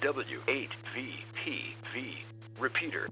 W8VPV. Repeater.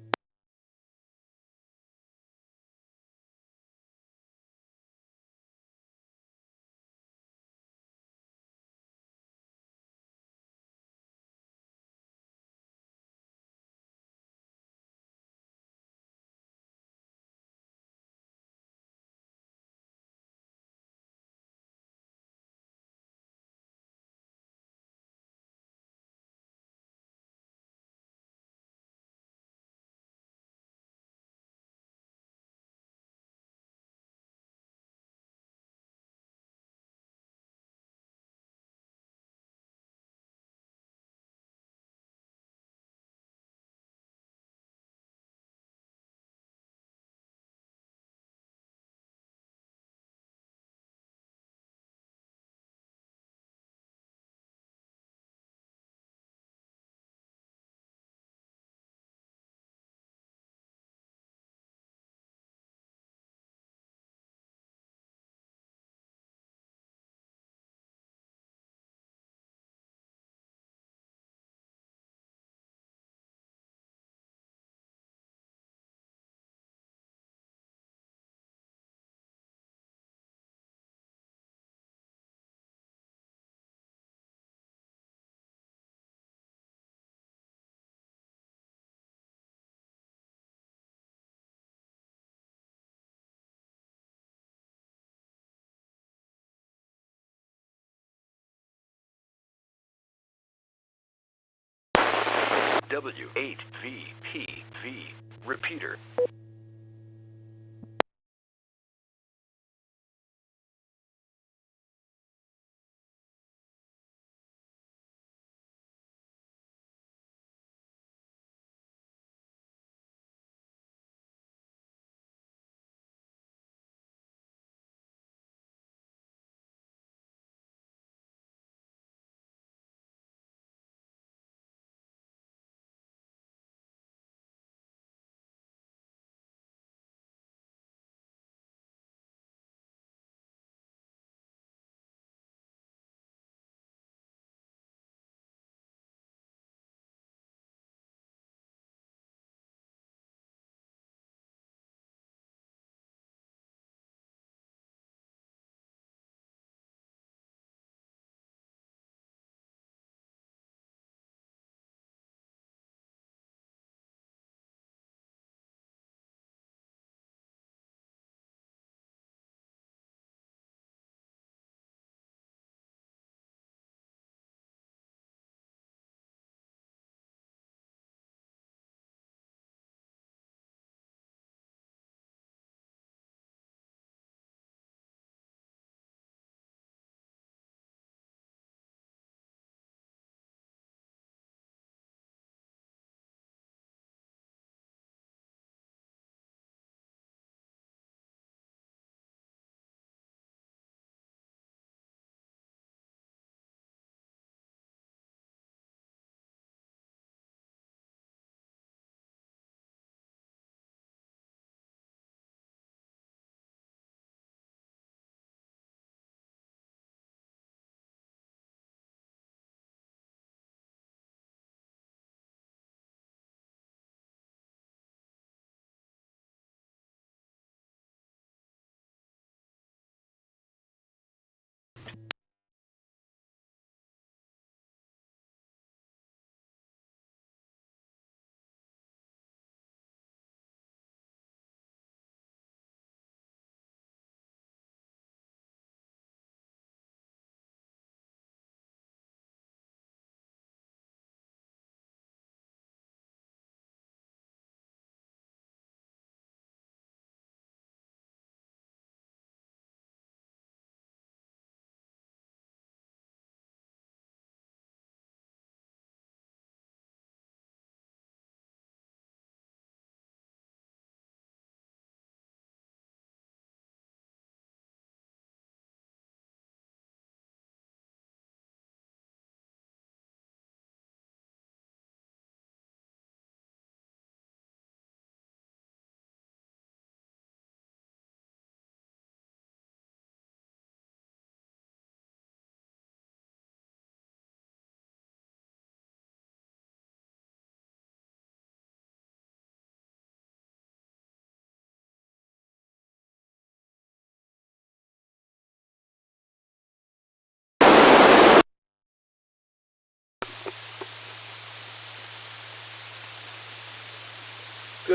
W8VPV. Repeater.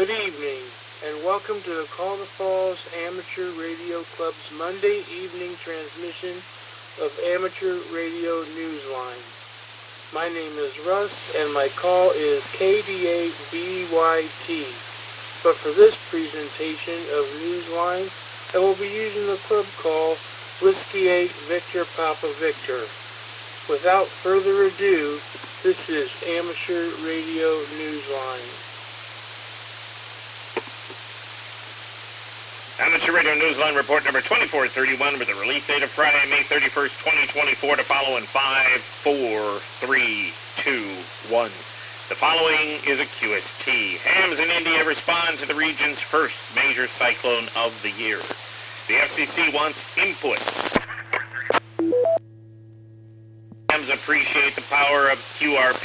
Good evening, and welcome to the Call to Falls Amateur Radio Club's Monday evening transmission of Amateur Radio Newsline. My name is Russ, and my call is KD8BYT. But for this presentation of Newsline, I will be using the club call Whiskey 8 Victor Papa Victor. Without further ado, this is Amateur Radio Newsline. Amateur Radio Newsline report number 2431 with the release date of Friday, May 31st, 2024 to follow in 5, 4, 3, 2, 1. The following is a QST. Hams in India respond to the region's first major cyclone of the year. The FCC wants input. Hams appreciate the power of QR.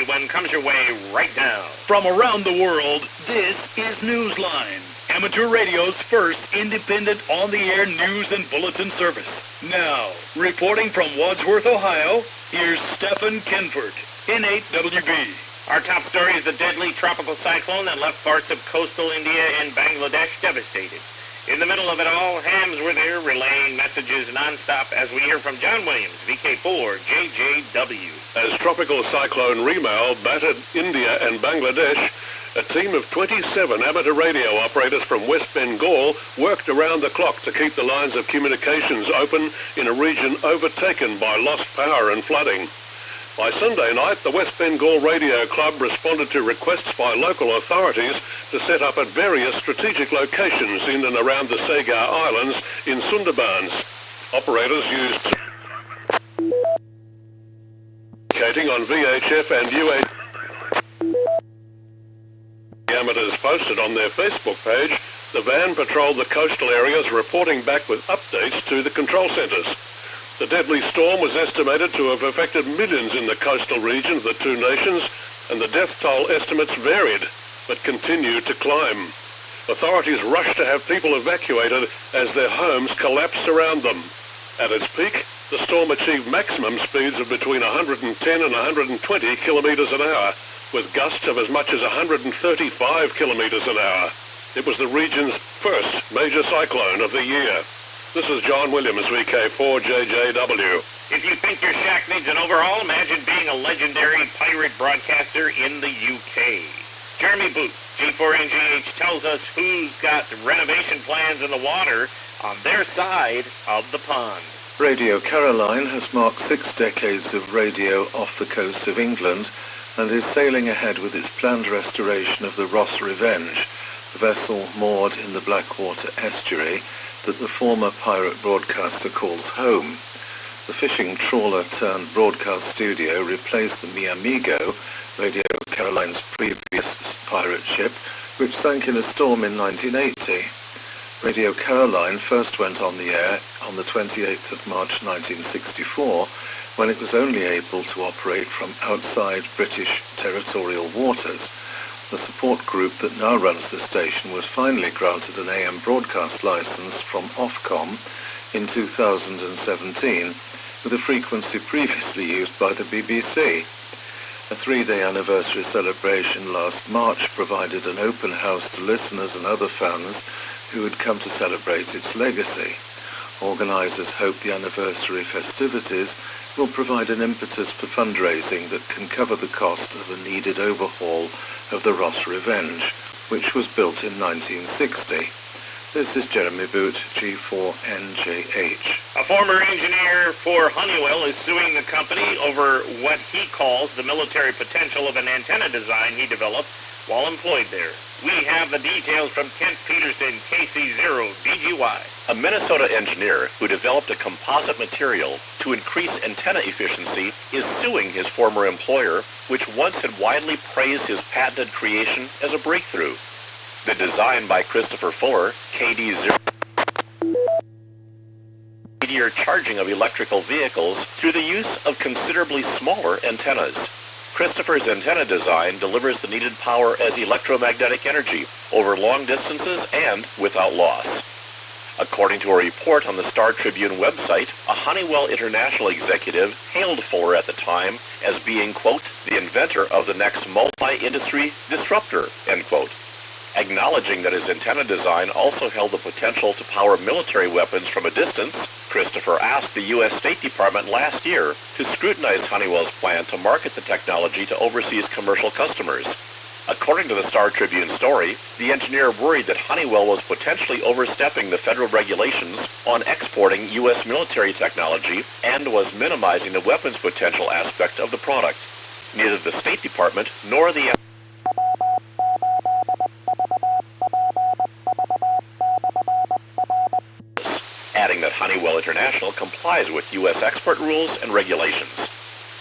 One comes your way right now. From around the world, this is Newsline, amateur radio's first independent on-the-air news and bulletin service. Now, reporting from Wadsworth, Ohio, here's Stephen Kenford, N8WB. Our top story is the deadly tropical cyclone that left parts of coastal India and Bangladesh devastated. In the middle of it all, hams were there relaying messages nonstop as we hear from John Williams, VK4, JJW. As Tropical Cyclone Remal battered India and Bangladesh, a team of 27 amateur radio operators from West Bengal worked around the clock to keep the lines of communications open in a region overtaken by lost power and flooding. By Sunday night, the West Bengal Radio Club responded to requests by local authorities to set up at various strategic locations in and around the Sagar Islands in Sundarbans. Operators used communicating on VHF and UH. The amateurs posted on their Facebook page. The van patrolled the coastal areas, reporting back with updates to the control centres. The deadly storm was estimated to have affected millions in the coastal region of the two nations, and the death toll estimates varied, but continued to climb. Authorities rushed to have people evacuated as their homes collapsed around them. At its peak, the storm achieved maximum speeds of between 110 and 120 kilometers an hour, with gusts of as much as 135 kilometers an hour. It was the region's first major cyclone of the year. This is John Williams, VK4JJW. If you think your shack needs an overhaul, imagine being a legendary pirate broadcaster in the UK. Jeremy Booth, G4NGH, tells us who's got renovation plans in the water on their side of the pond. Radio Caroline has marked 6 decades of radio off the coast of England and is sailing ahead with its planned restoration of the Ross Revenge, the vessel moored in the Blackwater estuary that the former pirate broadcaster calls home. The fishing trawler-turned-broadcast studio replaced the Mi Amigo, Radio Caroline's previous pirate ship, which sank in a storm in 1980. Radio Caroline first went on the air on the 28th of March 1964, when it was only able to operate from outside British territorial waters. The support group that now runs the station was finally granted an AM broadcast license from Ofcom in 2017, with a frequency previously used by the BBC. A 3-day anniversary celebration last March provided an open house to listeners and other fans who had come to celebrate its legacy. Organisers hope the anniversary festivities will provide an impetus for fundraising that can cover the cost of a needed overhaul of the Ross Revenge, which was built in 1960. This is Jeremy Boot, G4NJH. A former engineer for Honeywell is suing the company over what he calls the military potential of an antenna design he developed while employed there. We have the details from Kent Peterson, KC0DGY. A Minnesota engineer who developed a composite material to increase antenna efficiency is suing his former employer, which once had widely praised his patented creation as a breakthrough. The design by Christopher Fuller, KD0, immediate charging of electrical vehicles through the use of considerably smaller antennas. Christopher's antenna design delivers the needed power as electromagnetic energy over long distances and without loss. According to a report on the Star Tribune website, a Honeywell International executive hailed Fuller at the time as being, quote, the inventor of the next multi-industry disruptor, end quote. Acknowledging that his antenna design also held the potential to power military weapons from a distance, Christopher asked the U.S. State Department last year to scrutinize Honeywell's plan to market the technology to overseas commercial customers. According to the Star Tribune story, the engineer worried that Honeywell was potentially overstepping the federal regulations on exporting U.S. military technology and was minimizing the weapons potential aspect of the product. Neither the State Department nor the adding that Honeywell International complies with U.S. export rules and regulations.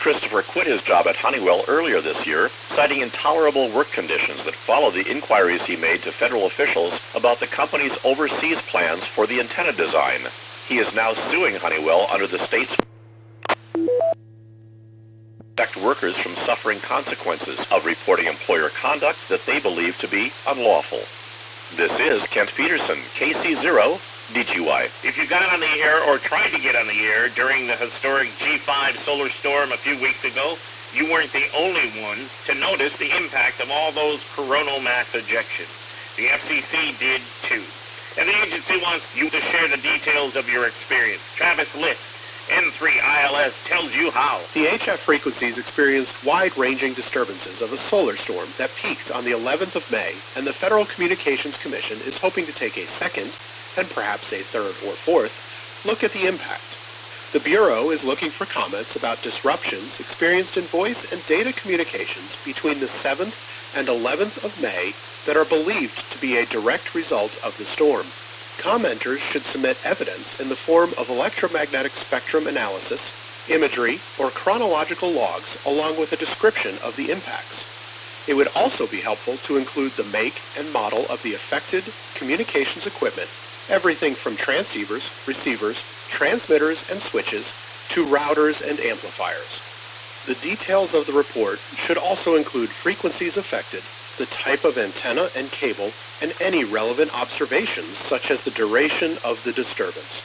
Christopher quit his job at Honeywell earlier this year, citing intolerable work conditions that follow the inquiries he made to federal officials about the company's overseas plans for the antenna design. He is now suing Honeywell under the state's protect workers from suffering consequences of reporting employer conduct that they believe to be unlawful. This is Kent Peterson, KC0, DTY. If you got on the air or tried to get on the air during the historic G5 solar storm a few weeks ago, you weren't the only one to notice the impact of all those coronal mass ejections. The FCC did too. And the agency wants you to share the details of your experience. Travis List, N3ILS, tells you how. The HF frequencies experienced wide-ranging disturbances of a solar storm that peaked on the 11th of May, and the Federal Communications Commission is hoping to take a second, and perhaps a third or fourth, look at the impact. The Bureau is looking for comments about disruptions experienced in voice and data communications between the 7th and 11th of May that are believed to be a direct result of the storm. Commenters should submit evidence in the form of electromagnetic spectrum analysis, imagery, or chronological logs, along with a description of the impacts. It would also be helpful to include the make and model of the affected communications equipment, everything from transceivers, receivers, transmitters, and switches to routers and amplifiers. The details of the report should also include frequencies affected, the type of antenna and cable, and any relevant observations such as the duration of the disturbance.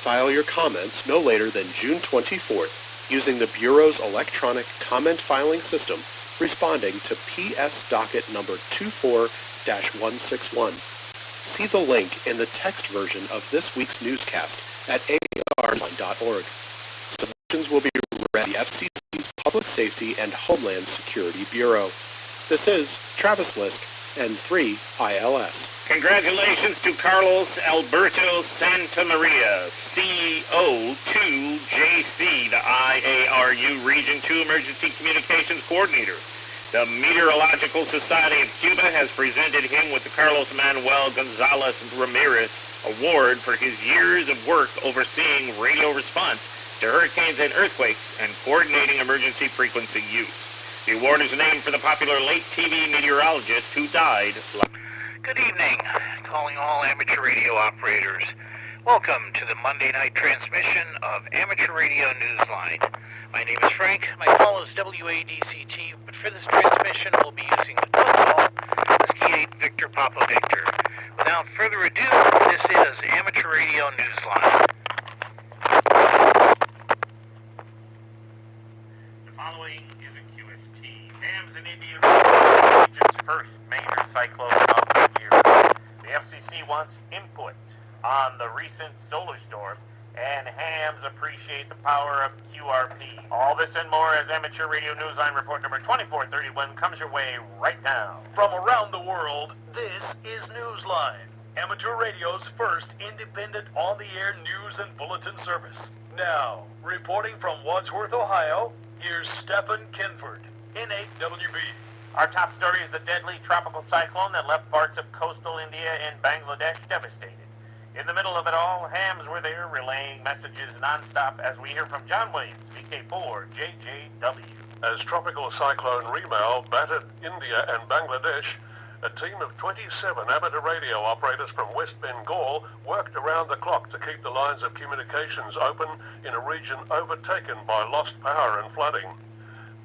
File your comments no later than June 24th using the Bureau's electronic comment filing system responding to PS docket number 24-161. See the link in the text version of this week's newscast at ar.org. Submissions will be read by the FCC's Public Safety and Homeland Security Bureau. This is Travis Lisk, N3ILS. Congratulations to Carlos Alberto Santamaria, CO2JC, the IARU Region 2 Emergency Communications Coordinator. The Meteorological Society of Cuba has presented him with the Carlos Manuel Gonzalez Ramirez Award for his years of work overseeing radio response to hurricanes and earthquakes and coordinating emergency frequency use. The award is named for the popular late TV meteorologist who died. Good evening, calling all amateur radio operators. Welcome to the Monday night transmission of Amateur Radio Newsline. My name is Frank. My call is W8VPV, but for this transmission, we'll be using the call Whiskey 8 Victor Papa Victor. Without further ado, this is Amateur Radio Newsline. The following is a QST. Hams in India region's first major cyclone of the year. The FCC wants input on the recent solar storm, and hams appreciate the power of QRP. All this and more as Amateur Radio Newsline report number 2431 comes your way right now. From around the world, this is Newsline, amateur radio's first independent on-the-air news and bulletin service. Now, reporting from Wadsworth, Ohio, here's Stephen Kinford, N8WB. Our top story is the deadly tropical cyclone that left parts of coastal India and Bangladesh devastated. In the middle of it all, hams were there relaying messages nonstop as we hear from John Williams, VK4JJW. As Tropical Cyclone Remal battered India and Bangladesh, a team of 27 amateur radio operators from West Bengal worked around the clock to keep the lines of communications open in a region overtaken by lost power and flooding.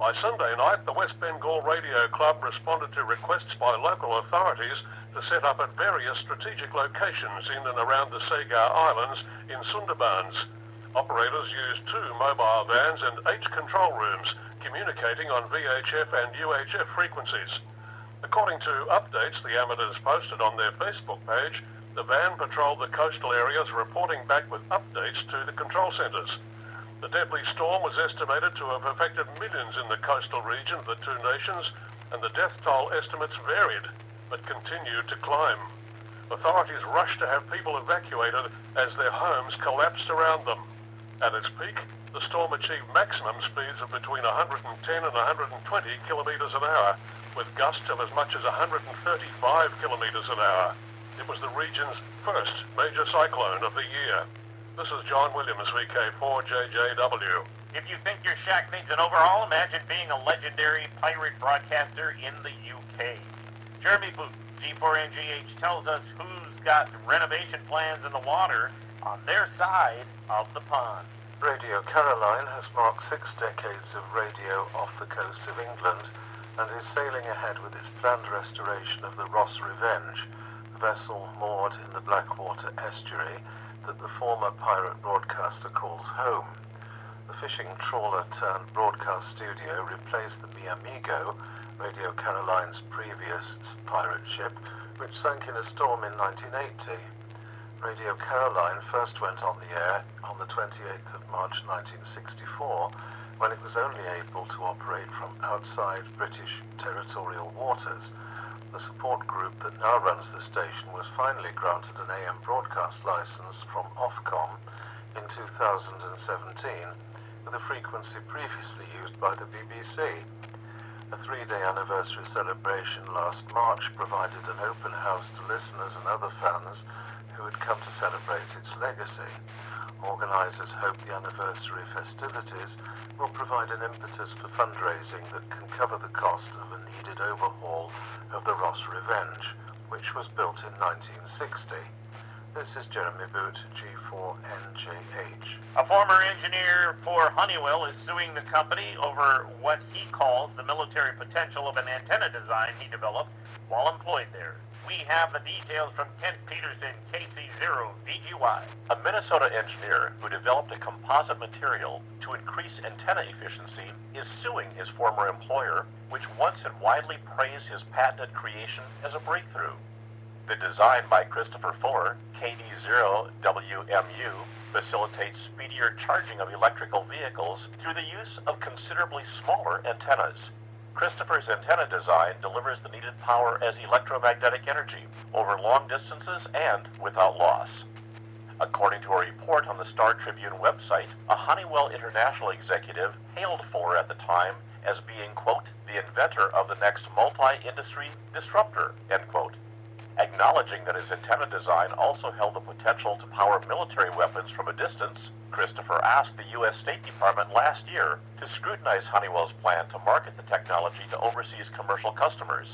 By Sunday night, the West Bengal Radio Club responded to requests by local authorities to set up at various strategic locations in and around the Sagar Islands in Sundarbans. Operators used 2 mobile vans and 8 control rooms, communicating on VHF and UHF frequencies. According to updates the amateurs posted on their Facebook page, the van patrolled the coastal areas, reporting back with updates to the control centres. The deadly storm was estimated to have affected millions in the coastal region of the 2 nations, and the death toll estimates varied, but continued to climb. Authorities rushed to have people evacuated as their homes collapsed around them. At its peak, the storm achieved maximum speeds of between 110 and 120 kilometres an hour, with gusts of as much as 135 kilometres an hour. It was the region's first major cyclone of the year. This is John Williams, VK4JJW. If you think your shack needs an overhaul, imagine being a legendary pirate broadcaster in the UK. Jeremy Booth, G4NGH, tells us who's got renovation plans in the water on their side of the pond. Radio Caroline has marked 6 decades of radio off the coast of England and is sailing ahead with its planned restoration of the Ross Revenge, a vessel moored in the Blackwater estuary that the former pirate broadcaster calls home. The fishing trawler-turned-broadcast studio replaced the Mi Amigo, Radio Caroline's previous pirate ship, which sank in a storm in 1980. Radio Caroline first went on the air on the 28th of March 1964, when it was only able to operate from outside British territorial waters. The support group that now runs the station was finally granted an AM broadcast license from Ofcom in 2017, with a frequency previously used by the BBC. A 3-day anniversary celebration last March provided an open house to listeners and other fans who had come to celebrate its legacy. Organisers hope the anniversary festivities will provide an impetus for fundraising that can cover the cost of a needed overhaul of the Ross Revenge, which was built in 1960. This is Jeremy Boot, G4NJH. A former engineer for Honeywell is suing the company over what he calls the military potential of an antenna design he developed while employed there. We have the details from Kent Peterson, KC0VGY. A Minnesota engineer who developed a composite material to increase antenna efficiency is suing his former employer, which once had widely praised his patented creation as a breakthrough. The design by Christopher Fuller, KD0WMU, facilitates speedier charging of electrical vehicles through the use of considerably smaller antennas. Christopher's antenna design delivers the needed power as electromagnetic energy over long distances and without loss. According to a report on the Star Tribune website, a Honeywell International executive hailed Fuller at the time as being, quote, the inventor of the next multi-industry disruptor, end quote. Acknowledging that his antenna design also held the potential to power military weapons from a distance, Christopher asked the U.S. State Department last year to scrutinize Honeywell's plan to market the technology to overseas commercial customers.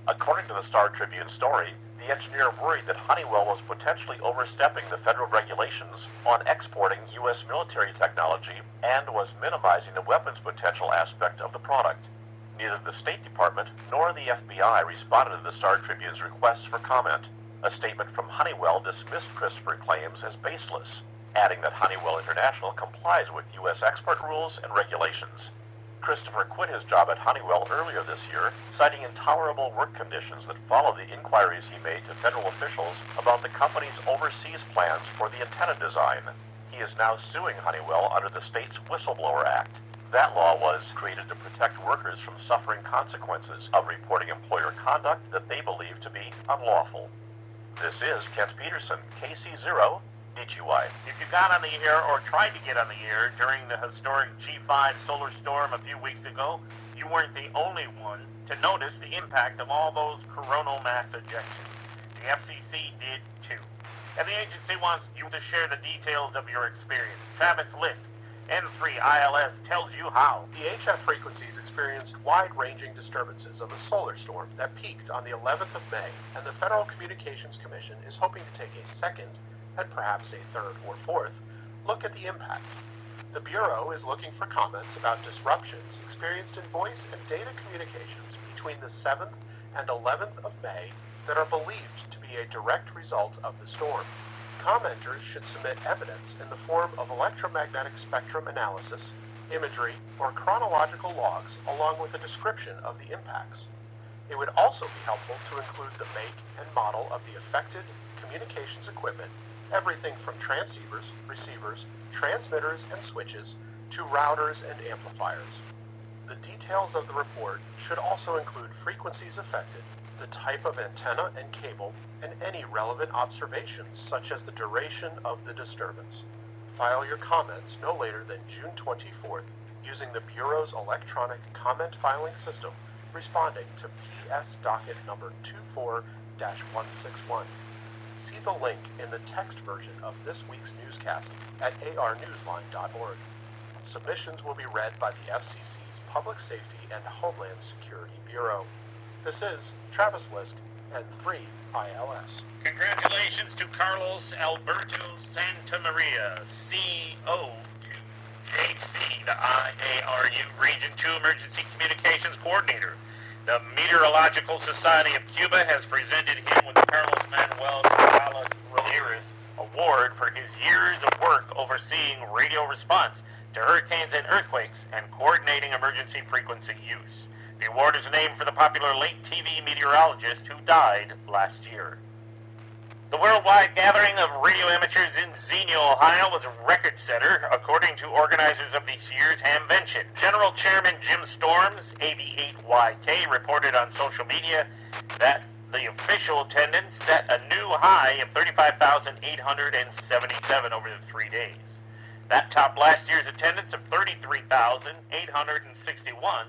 According to the Star Tribune story, the engineer worried that Honeywell was potentially overstepping the federal regulations on exporting U.S. military technology and was minimizing the weapons potential aspect of the product. Neither the State Department nor the FBI responded to the Star Tribune's requests for comment. A statement from Honeywell dismissed Christopher's claims as baseless, adding that Honeywell International complies with U.S. export rules and regulations. Christopher quit his job at Honeywell earlier this year, citing intolerable work conditions that followed the inquiries he made to federal officials about the company's overseas plans for the antenna design. He is now suing Honeywell under the state's Whistleblower Act. That law was created to protect workers from suffering consequences of reporting employer conduct that they believe to be unlawful. This is Kent Peterson, KC0DGY. If you got on the air or tried to get on the air during the historic G5 solar storm a few weeks ago, you weren't the only one to notice the impact of all those coronal mass ejections. The FCC did too. And the agency wants you to share the details of your experience. Travis Lisk, N3ILS, tells you how. The HF frequencies experienced wide-ranging disturbances of a solar storm that peaked on the 11th of May, and the Federal Communications Commission is hoping to take a second, and perhaps a third or fourth, look at the impact. The Bureau is looking for comments about disruptions experienced in voice and data communications between the 7th and 11th of May that are believed to be a direct result of the storm. Commenters should submit evidence in the form of electromagnetic spectrum analysis, imagery, or chronological logs along with a description of the impacts. It would also be helpful to include the make and model of the affected communications equipment, everything from transceivers, receivers, transmitters, and switches to routers and amplifiers. The details of the report should also include frequencies affected, the type of antenna and cable, and any relevant observations such as the duration of the disturbance. File your comments no later than June 24th using the Bureau's electronic comment filing system responding to PS docket number 24-161. See the link in the text version of this week's newscast at arnewsline.org. Submissions will be read by the FCC's Public Safety and Homeland Security Bureau. This is Travis Lisk and 3ILS. Congratulations to Carlos Alberto Santamaria, CO2HC, the IARU Region 2 Emergency Communications Coordinator. The Meteorological Society of Cuba has presented him with the Carlos Manuel Morales Ramirez Award for his years of work overseeing radio response to hurricanes and earthquakes and coordinating emergency frequency use. The award is named for the popular late TV meteorologist who died last year. The worldwide gathering of radio amateurs in Xenia, Ohio was a record-setter, according to organizers of this year's Hamvention. General Chairman Jim Storms, AB8YK, reported on social media that the official attendance set a new high of 35,877 over the 3 days. That topped last year's attendance of 33,861,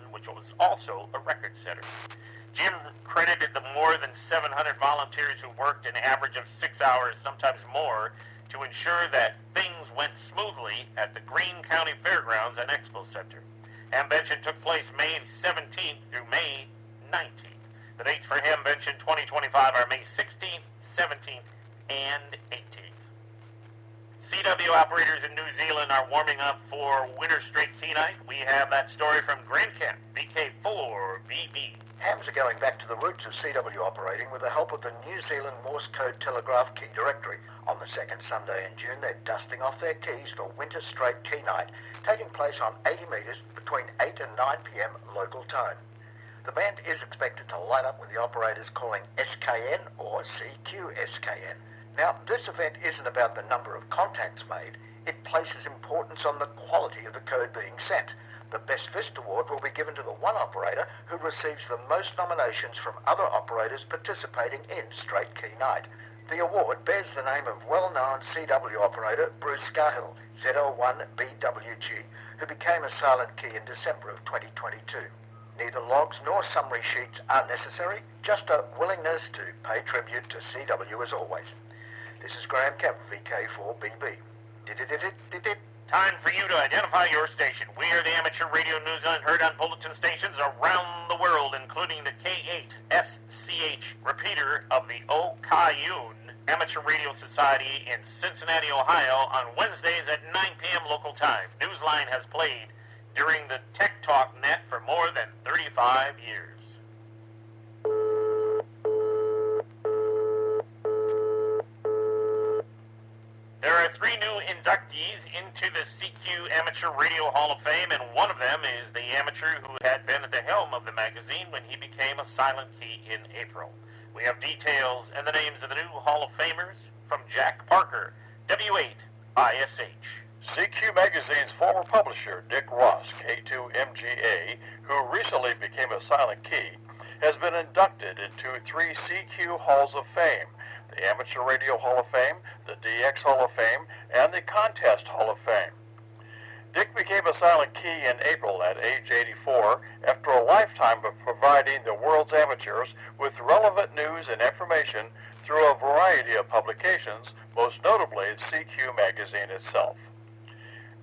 which was also a record setter. Jim credited the more than 700 volunteers who worked an average of 6 hours, sometimes more, to ensure that things went smoothly at the Greene County Fairgrounds and Expo Center. Hamvention took place May 17th through May 19th. The dates for Hamvention 2025 are May 16th, 17th, and 18th. CW operators in New Zealand are warming up for winter straight key night. We have that story from Grand Camp, VK4VB. Hams are going back to the roots of CW operating with the help of the New Zealand Morse Code Telegraph Key Directory. On the second Sunday in June, they're dusting off their keys for winter straight key night, taking place on 80 metres between 8 and 9 p.m. local time. The band is expected to light up with the operators calling SKN or CQSKN. Now, this event isn't about the number of contacts made. It places importance on the quality of the code being sent. The Best Fist Award will be given to the one operator who receives the most nominations from other operators participating in Straight Key Night. The award bears the name of well-known CW operator Bruce Scahill, ZL1BWG, who became a silent key in December of 2022. Neither logs nor summary sheets are necessary, just a willingness to pay tribute to CW as always. This is Graham Kemp, VK4BB. Time for you to identify your station. We are the Amateur Radio Newsline, heard on bulletin stations around the world, including the K8SCH repeater of the Okayun Amateur Radio Society in Cincinnati, Ohio, on Wednesdays at 9 p.m. local time. Newsline has played during the Tech Talk net for more than 35 years. There are 3 new inductees into the CQ Amateur Radio Hall of Fame, and one of them is the amateur who had been at the helm of the magazine when he became a silent key in April. We have details and the names of the new Hall of Famers from Jack Parker, W8ISH. CQ Magazine's former publisher, Dick Russ, K2MGA, who recently became a silent key, has been inducted into 3 CQ Halls of Fame: the Amateur Radio Hall of Fame, the DX Hall of Fame, and the Contest Hall of Fame. Dick became a silent key in April at age 84 after a lifetime of providing the world's amateurs with relevant news and information through a variety of publications, most notably CQ Magazine itself.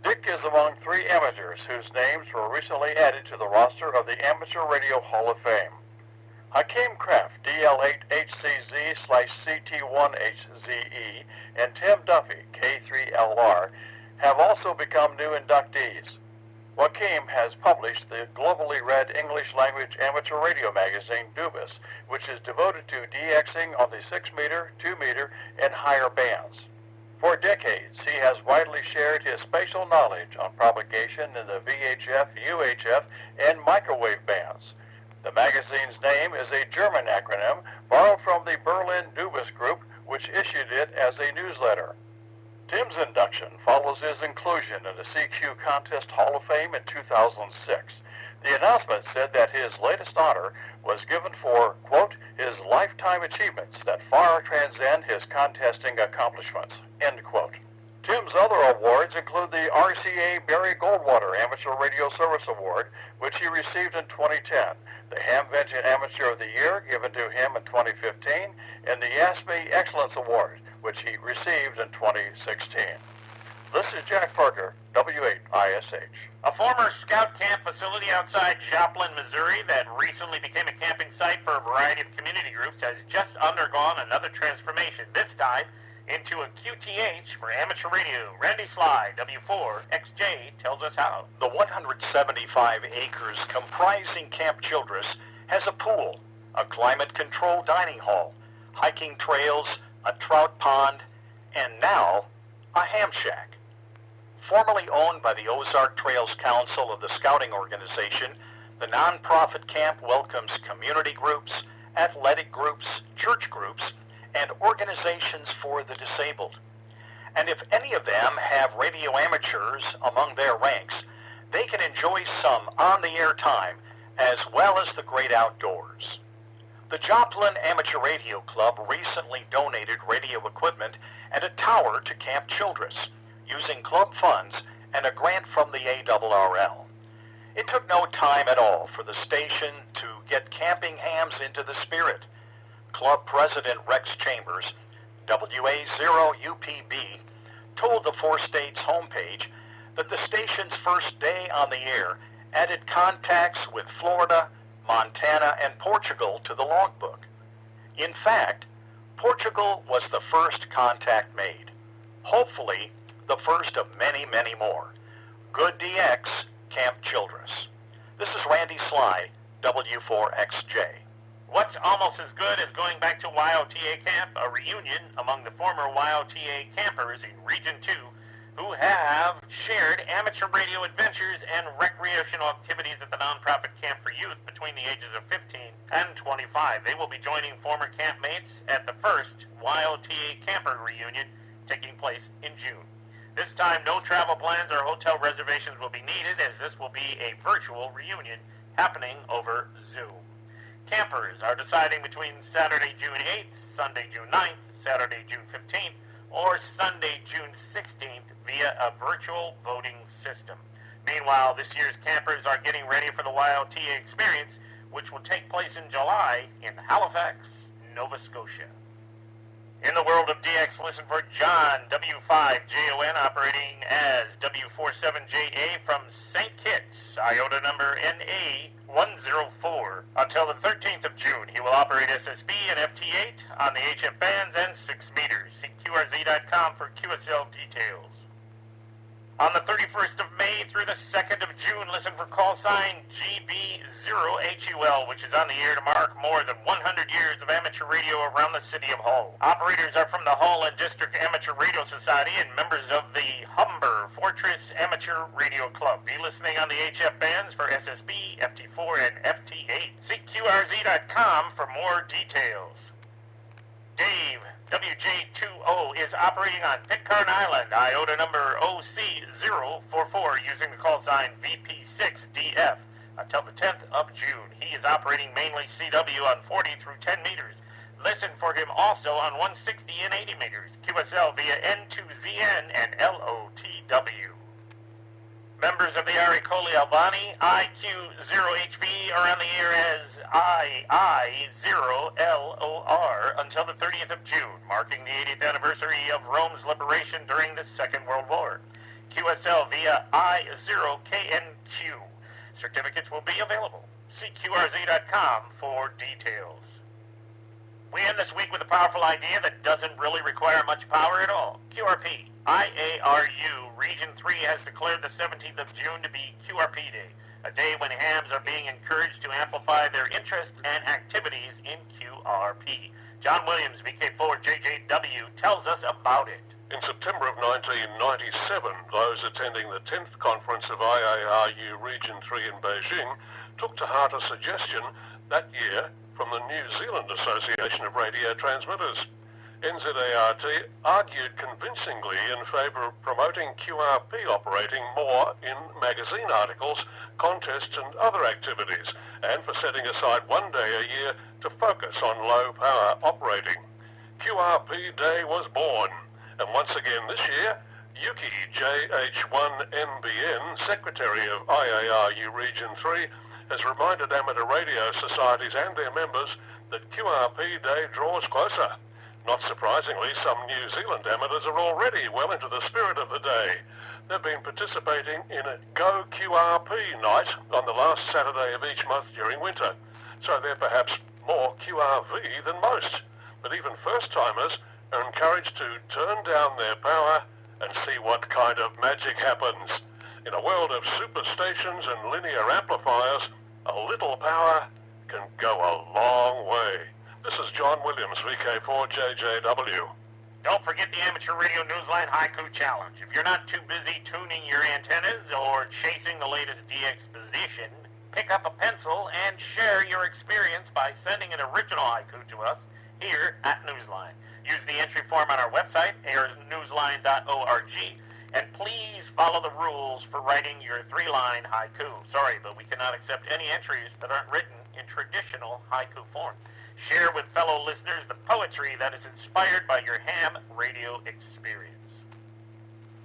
Dick is among 3 amateurs whose names were recently added to the roster of the Amateur Radio Hall of Fame. Hakeem Kraft, DL8HCZ/CT1HZE, and Tim Duffy, K3LR, have also become new inductees. Joachim has published the globally read English-language amateur radio magazine, Dubis, which is devoted to DXing on the 6-meter, 2-meter, and higher bands. For decades, he has widely shared his spatial knowledge on propagation in the VHF, UHF, and microwave bands. The magazine's name is a German acronym borrowed from the Berlin Dubis Group, which issued it as a newsletter. Tim's induction follows his inclusion in the CQ Contest Hall of Fame in 2006. The announcement said that his latest honor was given for, quote, his lifetime achievements that far transcend his contesting accomplishments, end quote. Tim's other awards include the RCA Barry Goldwater Amateur Radio Service Award, which he received in 2010, the Hamvention Amateur of the Year, given to him in 2015, and the ASME Excellence Award, which he received in 2016. This is Jack Parker, W8ISH. A former scout camp facility outside Joplin, Missouri that recently became a camping site for a variety of community groups has just undergone another transformation, this time into a QTH for amateur radio. Randy Sly, W4XJ, tells us how. The 175 acres comprising Camp Childress has a pool, a climate-controlled dining hall, hiking trails, a trout pond, and now a ham shack. Formerly owned by the Ozark Trails Council of the Scouting Organization, the nonprofit camp welcomes community groups, athletic groups, church groups, and organizations for the disabled. And if any of them have radio amateurs among their ranks, they can enjoy some on-the-air time as well as the great outdoors. The Joplin Amateur Radio Club recently donated radio equipment and a tower to Camp Childress, using club funds and a grant from the ARRL. It took no time at all for the station to get camping hams into the spirit. Club President Rex Chambers, W8VPV, told the Four States homepage that the station's first day on the air added contacts with Florida, Montana, and Portugal to the logbook. In fact, Portugal was the first contact made. Hopefully, the first of many, many more. Good DX, Camp Childress. This is Randy Sly, W4XJ. What's almost as good as going back to YOTA camp, a reunion among the former YOTA campers in Region 2 who have shared amateur radio adventures and recreational activities at the nonprofit Camp for Youth between the ages of 15 and 25. They will be joining former campmates at the first YOTA camper reunion taking place in June. This time, no travel plans or hotel reservations will be needed, as this will be a virtual reunion happening over Zoom. Campers are deciding between Saturday, June 8th, Sunday, June 9th, Saturday, June 15th, or Sunday, June 16th via a virtual voting system. Meanwhile, this year's campers are getting ready for the YOTA experience, which will take place in July in Halifax, Nova Scotia. In the world of DX, listen for John, W5JON, operating as W47JA from St. Kitts, IOTA number NA104. Until the 13th of June, he will operate SSB and FT8 on the HF bands and 6 meters. See QRZ.com for QSL details. On the 31st of May through the 2nd of June, listen for call sign GB0HUL, which is on the air to mark more than 100 years of amateur radio around the city of Hull. Operators are from the Hull and District Amateur Radio Society and members of the Humber Fortress Amateur Radio Club. Be listening on the HF bands for SSB, FT4, and FT8. See QRZ.com for more details. Dave, WJ20, is operating on Pitcairn Island, IOTA number OC044, using the call sign VP6DF until the 10th of June. He is operating mainly CW on 40 through 10 meters. Listen for him also on 160 and 80 meters, QSL via N2ZN and LOTW. Members of the Aricoli Albani, IQ0HB, are on the air as II0LOR until the 30th of June, marking the 80th anniversary of Rome's liberation during the Second World War. QSL via I0KNQ. Certificates will be available. See QRZ.com for details. We end this week with a powerful idea that doesn't really require much power at all. QRP. IARU Region 3 has declared the 17th of June to be QRP Day, a day when hams are being encouraged to amplify their interests and activities in QRP. John Williams, VK4JJW, tells us about it. In September of 1997, those attending the 10th conference of IARU Region 3 in Beijing took to heart a suggestion that year from the New Zealand Association of Radio Transmitters. NZART argued convincingly in favour of promoting QRP operating more in magazine articles, contests and other activities, and for setting aside one day a year to focus on low power operating. QRP Day was born, and once again this year, Yuki JH1NBN, Secretary of IARU Region 3, has reminded amateur radio societies and their members that QRP Day draws closer. Not surprisingly, some New Zealand amateurs are already well into the spirit of the day. They've been participating in a Go QRP night on the last Saturday of each month during winter, so they're perhaps more QRV than most. But even first-timers are encouraged to turn down their power and see what kind of magic happens. In a world of superstations and linear amplifiers, a little power can go a long way. This is John Williams, VK4JJW. Don't forget the Amateur Radio Newsline Haiku Challenge. If you're not too busy tuning your antennas or chasing the latest DX position, pick up a pencil and share your experience by sending an original haiku to us here at Newsline. Use the entry form on our website, airsnewsline.org, and please follow the rules for writing your 3-line haiku. Sorry, but we cannot accept any entries that aren't written in traditional haiku form. Share with fellow listeners the poetry that is inspired by your ham radio experience.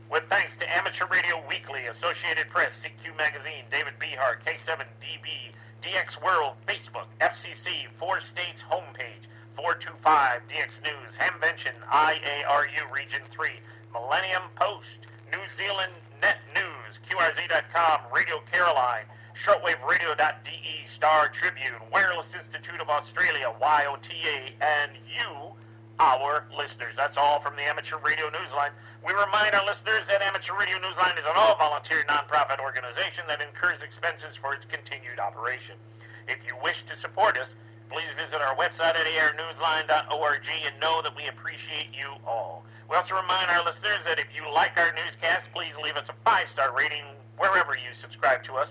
With thanks to Amateur Radio Weekly, Associated Press, CQ Magazine, David Behar, K7DB, DX World, Facebook, FCC, 4 States homepage, 425, DX News, Hamvention, IARU Region 3, Millennium Post, New Zealand Net News, QRZ.com, Radio Caroline, shortwaveradio.de, Star Tribune, Wireless Institute of Australia, YOTA, and you, our listeners. That's all from the Amateur Radio Newsline. We remind our listeners that Amateur Radio Newsline is an all-volunteer nonprofit organization that incurs expenses for its continued operation. If you wish to support us, please visit our website at airnewsline.org and know that we appreciate you all. We also remind our listeners that if you like our newscast, please leave us a 5-star rating wherever you subscribe to us.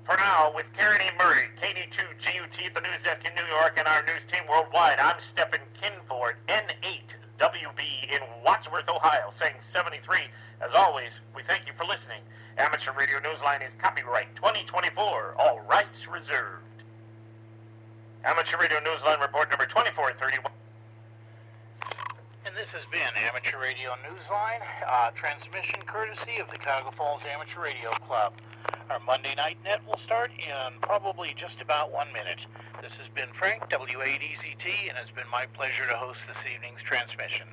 For now, with Karen E. Murray, KD2GUT at the news desk in New York, and our news team worldwide, I'm Stephen Kinford, N8WB in Wadsworth, Ohio, saying 73. As always, we thank you for listening. Amateur Radio Newsline is copyright 2024, all rights reserved. Amateur Radio Newsline report number 2431. And this has been Amateur Radio Newsline, transmission courtesy of the Cuyahoga Falls Amateur Radio Club. Our Monday night net will start in probably just about 1 minute. This has been Frank, W8VPV, and it's been my pleasure to host this evening's transmission.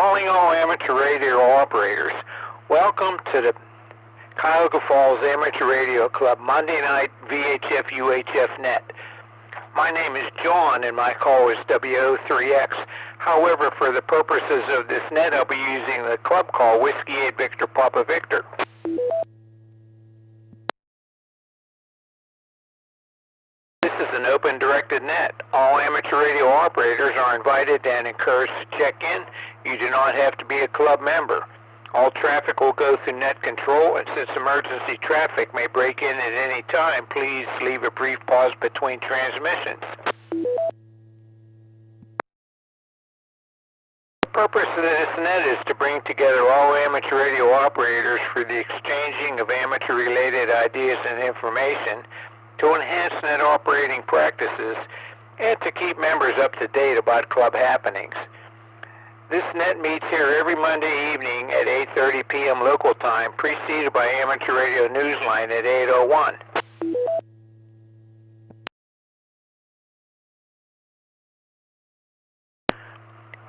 Calling all amateur radio operators. Welcome to the Cuyahoga Falls Amateur Radio Club Monday night VHF UHF net. My name is John and my call is W03X. However, for the purposes of this net, I'll be using the club call Whiskey 8 Victor Papa Victor. This is an open directed net. All amateur radio operators are invited and encouraged to check in. You do not have to be a club member. All traffic will go through net control, and since emergency traffic may break in at any time, please leave a brief pause between transmissions. The purpose of this net is to bring together all amateur radio operators for the exchanging of amateur-related ideas and information, to enhance net operating practices, and to keep members up to date about club happenings. This net meets here every Monday evening at 8:30 p.m. local time, preceded by Amateur Radio Newsline at 8:01.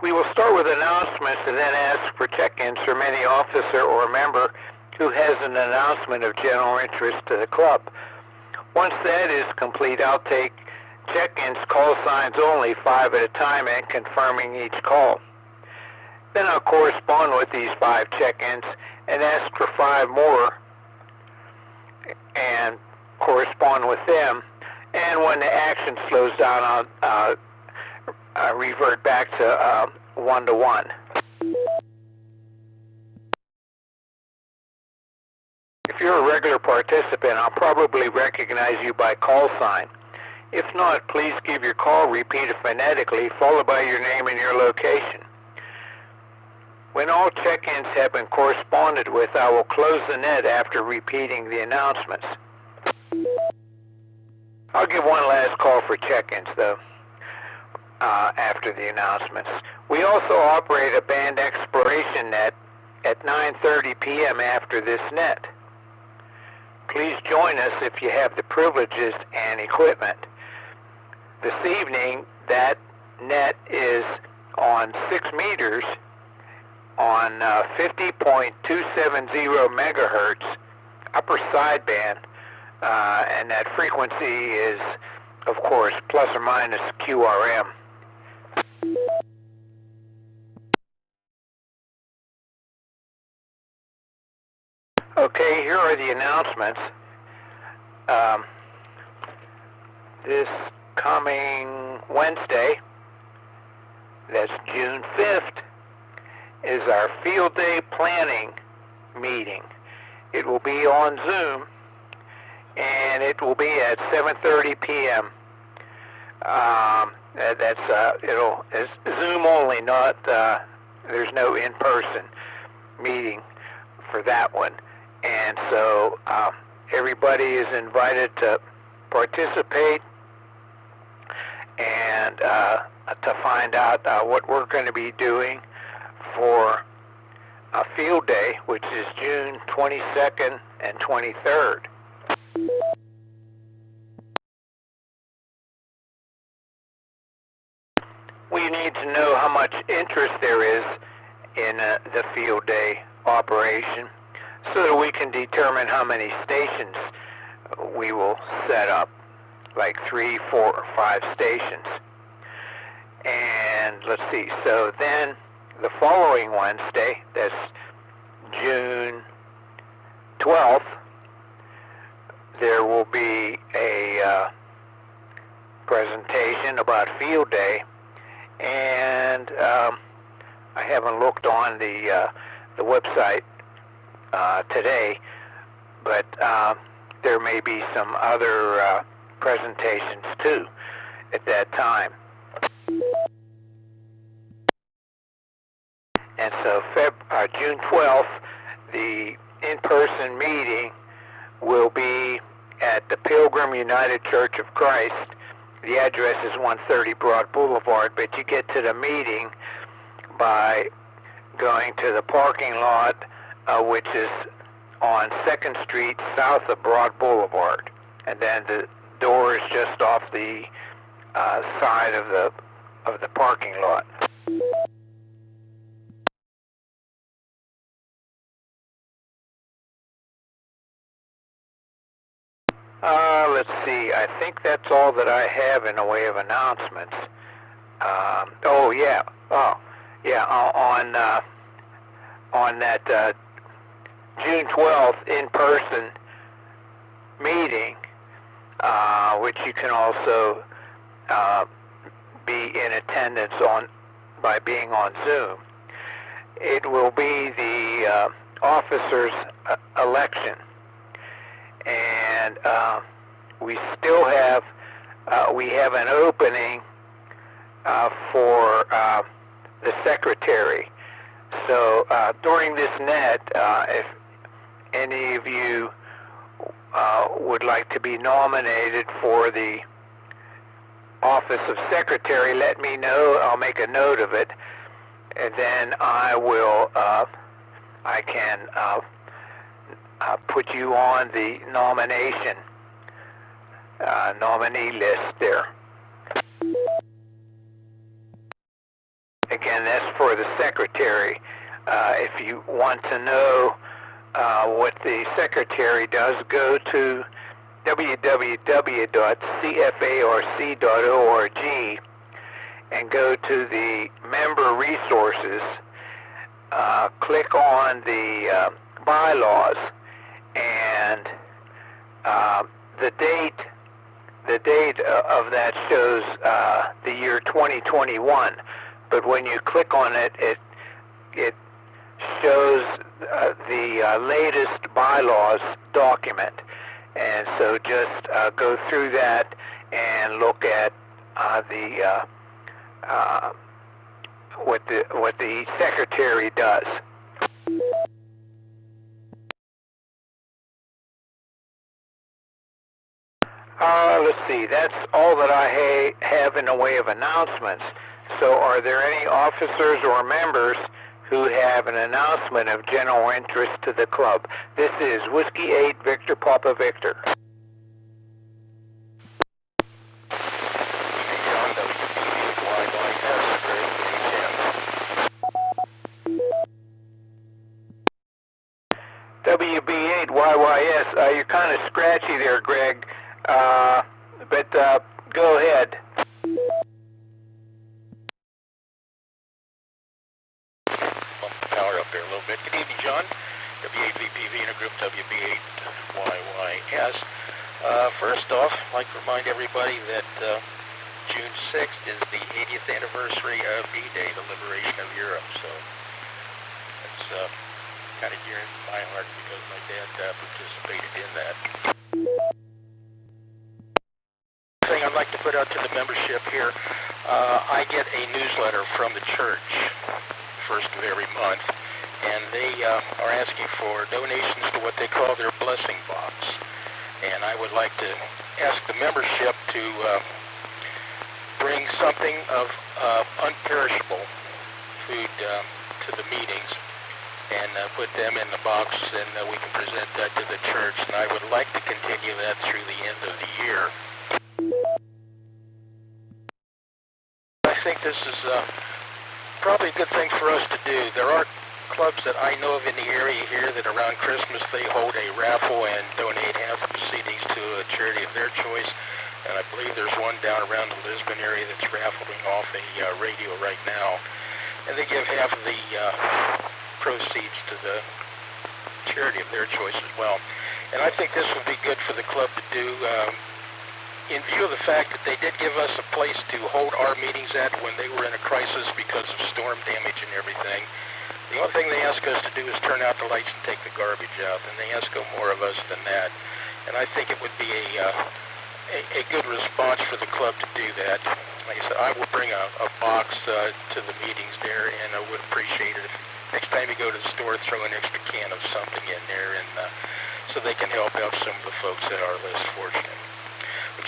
We will start with announcements and then ask for check-ins from any officer or member who has an announcement of general interest to the club. Once that is complete, I'll take check-ins, call signs only, 5 at a time, and confirming each call. Then I'll correspond with these 5 check-ins and ask for 5 more and correspond with them. And when the action slows down, I'll revert back to 1-to-1. If you're a regular participant, I'll probably recognize you by call sign. If not, please give your call repeated phonetically, followed by your name and your location. When all check-ins have been corresponded with, I will close the net after repeating the announcements. I'll give one last call for check-ins, though, after the announcements. We also operate a band exploration net at 9:30 p.m. after this net. Please join us if you have the privileges and equipment. This evening, that net is on 6 meters on 50.270 megahertz upper sideband, and that frequency is, of course, plus or minus QRM. Okay, here are the announcements. This coming Wednesday, that's June 5th, is our field day planning meeting. It will be on Zoom, and it will be at 7:30 p.m. It's Zoom only, not there's no in-person meeting for that one. And so everybody is invited to participate and to find out what we're going to be doing for a field day, which is June 22nd and 23rd. We need to know how much interest there is in the field day operation, so that we can determine how many stations we will set up, like 3, 4, or 5 stations. And let's see, so then the following Wednesday, that's June 12th, there will be a presentation about field day, and I haven't looked on the website today, but there may be some other presentations too at that time. And so June 12th, the in-person meeting will be at the Pilgrim United Church of Christ. The address is 130 Broad Boulevard, but you get to the meeting by going to the parking lot, which is on 2nd Street south of Broad Boulevard. And then the door is just off the side of the parking lot. Let's see. I think that's all that I have in the way of announcements. On that June 12th in-person meeting, which you can also be in attendance on by being on Zoom. It will be the officers' election, and we still have an opening for the secretary. So during this net, if any of you would like to be nominated for the office of secretary, let me know. I'll make a note of it, and then I can put you on the nominee list there. Again, that's for the secretary. If you want to know what the secretary does, go to www.cfarc.org and go to the member resources, click on the bylaws, and the date of that shows the year 2021. But when you click on it, it shows the latest bylaws document. And so just go through that and look at what the secretary does. Let's see. That's all that I have in the way of announcements. So are there any officers or members who have an announcement of general interest to the club? This is Whiskey 8 Victor Papa Victor. WB8YYS, you're kind of scratchy there, Greg, but go ahead. Power up there a little bit. Good evening, John. W8VPV in a group W8YYS. First off, I'd like to remind everybody that June 6th is the 80th anniversary of D-Day, the liberation of Europe. So it's kind of dear in my heart because my dad participated in that. Thing I'd like to put out to the membership here, I get a newsletter from the church first of every month, and they are asking for donations to what they call their blessing box. And I would like to ask the membership to bring something of unperishable food to the meetings and put them in the box, and we can present that to the church. And I would like to continue that through the end of the year. I think this is probably a good thing for us to do. There are clubs that I know of in the area here that around Christmas they hold a raffle and donate half the proceedings to a charity of their choice. And I believe there's one down around the Lisbon area that's raffling off a radio right now. And they give half of the proceeds to the charity of their choice as well. And I think this would be good for the club to do. In view of the fact that they did give us a place to hold our meetings at when they were in a crisis because of storm damage and everything, the only thing they ask us to do is turn out the lights and take the garbage out, and they ask no more of us than that. And I think it would be a good response for the club to do that. Like I said, I will bring a box to the meetings there, and I would appreciate it if next time you go to the store, throw an extra can of something in there, and so they can help out some of the folks that are less fortunate.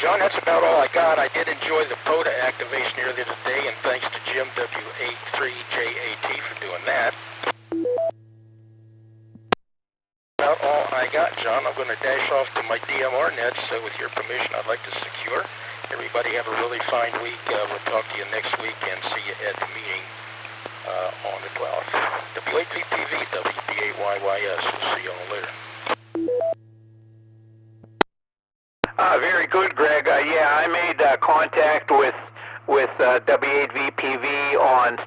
John, that's about all I got. I did enjoy the POTA activation earlier today, and thanks to Jim W83JAT for doing that. About all I got, John. I'm going to dash off to my DMR net, so with your permission, I'd like to secure. Everybody have a really fine week. We'll talk to you next week and see you at the meeting on the 12th. W8VPV, WB8YYS. We'll see you all later. Very good, Greg. Yeah, I made contact with W8VPV on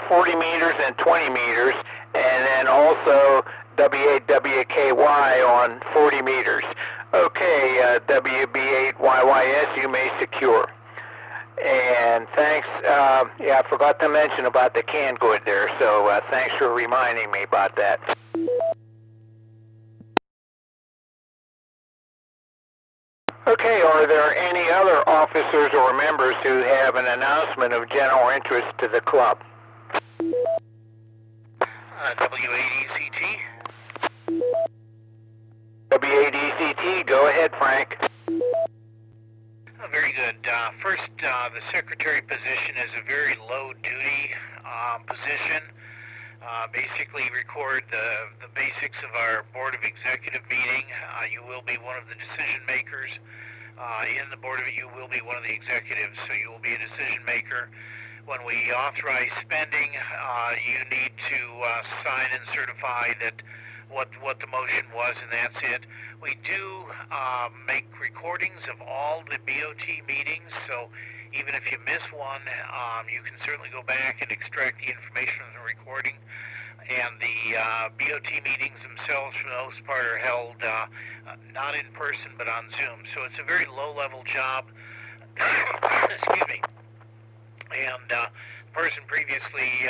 40 meters and 20 meters, and then also W8WKY on 40 meters. Okay, WB8YYS, you may secure. And thanks, yeah, I forgot to mention about the canned good there, so thanks for reminding me about that. Okay, are there any other officers or members who have an announcement of general interest to the club? W8ECT. W8ECT, go ahead, Frank. Very good. First, the secretary position is a very low-duty position. Basically record the basics of our Board of Executive meeting. You will be one of the decision makers. In the Board of you will be one of the executives, so you will be a decision maker. When we authorize spending, you need to sign and certify that what the motion was, and that's it. We do make recordings of all the BOT meetings, so even if you miss one, you can certainly go back and extract the information from the recording. And the BOT meetings themselves, for the most part, are held not in person but on Zoom. So it's a very low-level job. Excuse me. And the person previously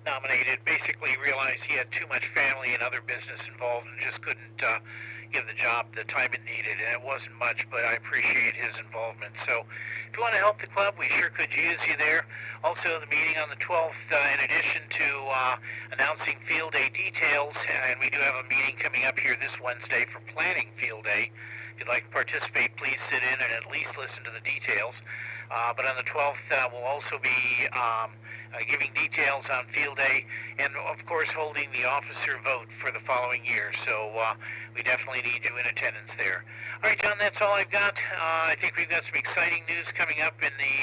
nominated basically realized he had too much family and other business involved and just couldn't give the job the time it needed. And it wasn't much, but I appreciate his involvement. So if you want to help the club, we sure could use you there. Also, the meeting on the 12th, in addition to announcing Field Day details, and we do have a meeting coming up here this Wednesday for planning Field Day. If you'd like to participate, please sit in and at least listen to the details. But on the 12th, we'll also be giving details on Field Day and, of course, holding the officer vote for the following year. So we definitely need you in attendance there. All right, John, that's all I've got. I think we've got some exciting news coming up in the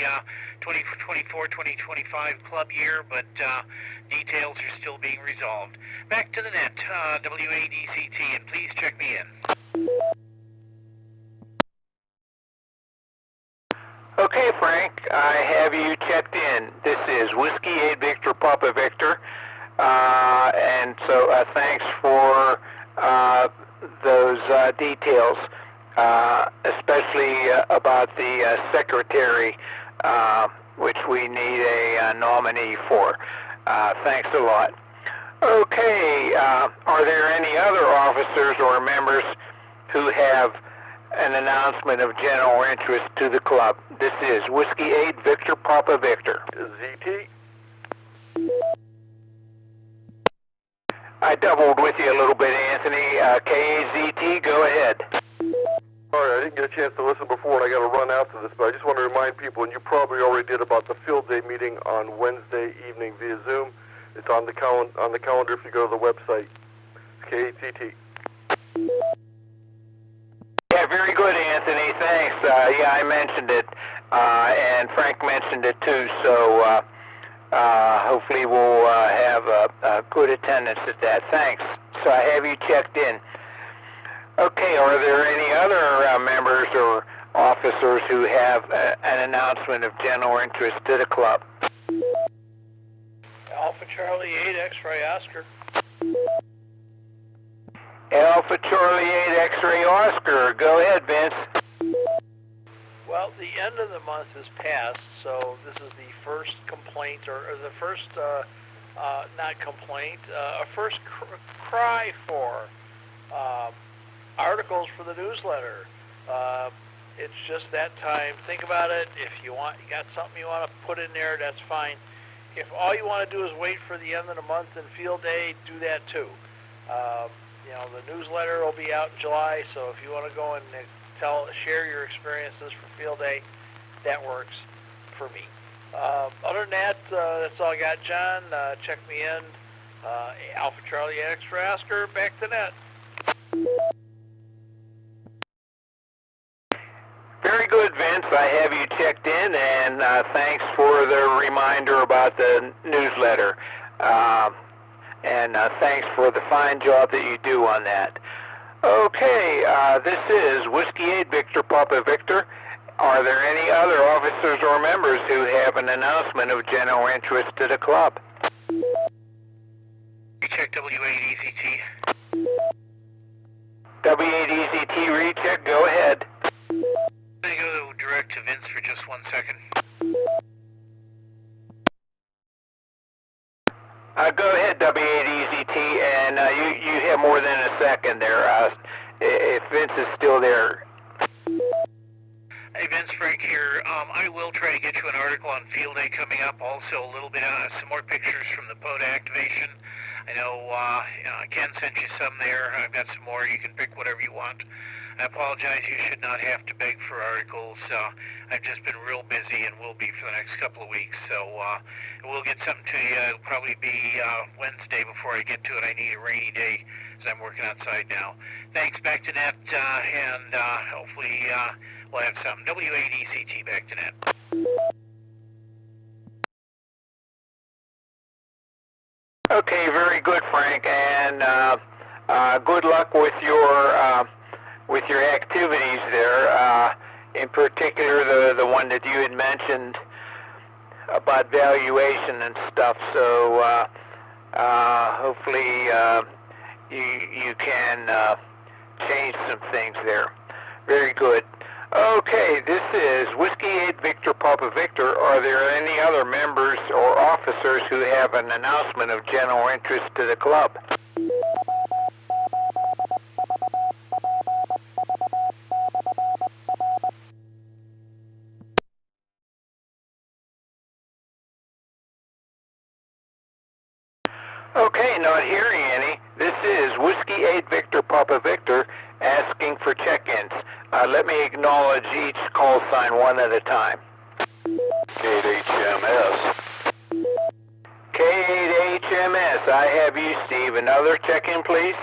2024-2025 club year, but details are still being resolved. Back to the net, W8ECT, and please check me in. Okay, Frank, I have you checked in. This is Whiskey 8 Victor Papa Victor, and so thanks for those details, especially about the secretary, which we need a nominee for. Thanks a lot. Okay, are there any other officers or members who have an announcement of general interest to the club? This is Whiskey 8 Victor Papa Victor. ZT. I doubled with you a little bit, Anthony. KAZT, go ahead. Sorry, I didn't get a chance to listen before, and I got to run out to this, but I just want to remind people, and you probably already did, about the Field Day meeting on Wednesday evening via Zoom. It's on the calendar if you go to the website. KAZT. Yeah, very good, Anthony. Thanks. Yeah, I mentioned it, and Frank mentioned it too, so hopefully we'll have a good attendance at that. Thanks. So I have you checked in. Okay, are there any other members or officers who have an announcement of general interest to the club? Alpha Charlie 8 X-Ray Oscar. Alpha Charlie 8 X-Ray Oscar. Go ahead, Vince. Well, the end of the month is passed, so this is the first complaint, or the first, not complaint, a first cry for articles for the newsletter. It's just that time. Think about it. If you got something you want to put in there, that's fine. If all you want to do is wait for the end of the month and Field Day, do that too. You know, the newsletter will be out in July, so if you want to go and share your experiences for Field Day, that works for me. Other than that, that's all I got, John. Check me in. Alpha Charlie X-Ray Oscar, back to net. Very good, Vince. I have you checked in, and thanks for the reminder about the newsletter. And thanks for the fine job that you do on that. Okay, this is Whiskey 8 Victor Papa Victor. Are there any other officers or members who have an announcement of general interest to the club? Recheck W8EZT. W8EZT recheck, go ahead. I'm going to go direct to Vince for just 1 second. Go ahead, W8EZT, and you have more than a second there. If Vince is still there. Hey, Vince, Frank here. I will try to get you an article on Field Day coming up. Also, a little bit some more pictures from the POTA activation. I know Ken sent you some there. I've got some more. You can pick whatever you want. I apologize. You should not have to beg for articles. I've just been real busy and will be for the next couple of weeks. So we'll get something to you. It'll probably be Wednesday before I get to it. I need a rainy day as I'm working outside now. Thanks. Back to net, and hopefully we'll have something. W8ECT, back to net. Okay, very good, Frank, and good luck with your activities there. In particular, the one that you had mentioned about valuation and stuff. So hopefully you can change some things there. Very good. Okay, this is Whiskey 8 Victor Papa Victor. Are there any other members or officers who have an announcement of general interest to the club? Okay, not hearing any. This is Whiskey 8 Victor Papa Victor asking for check-ins. Let me acknowledge each call sign one at a time. K8HMS. K8HMS, I have you, Steve. Another check-in, please.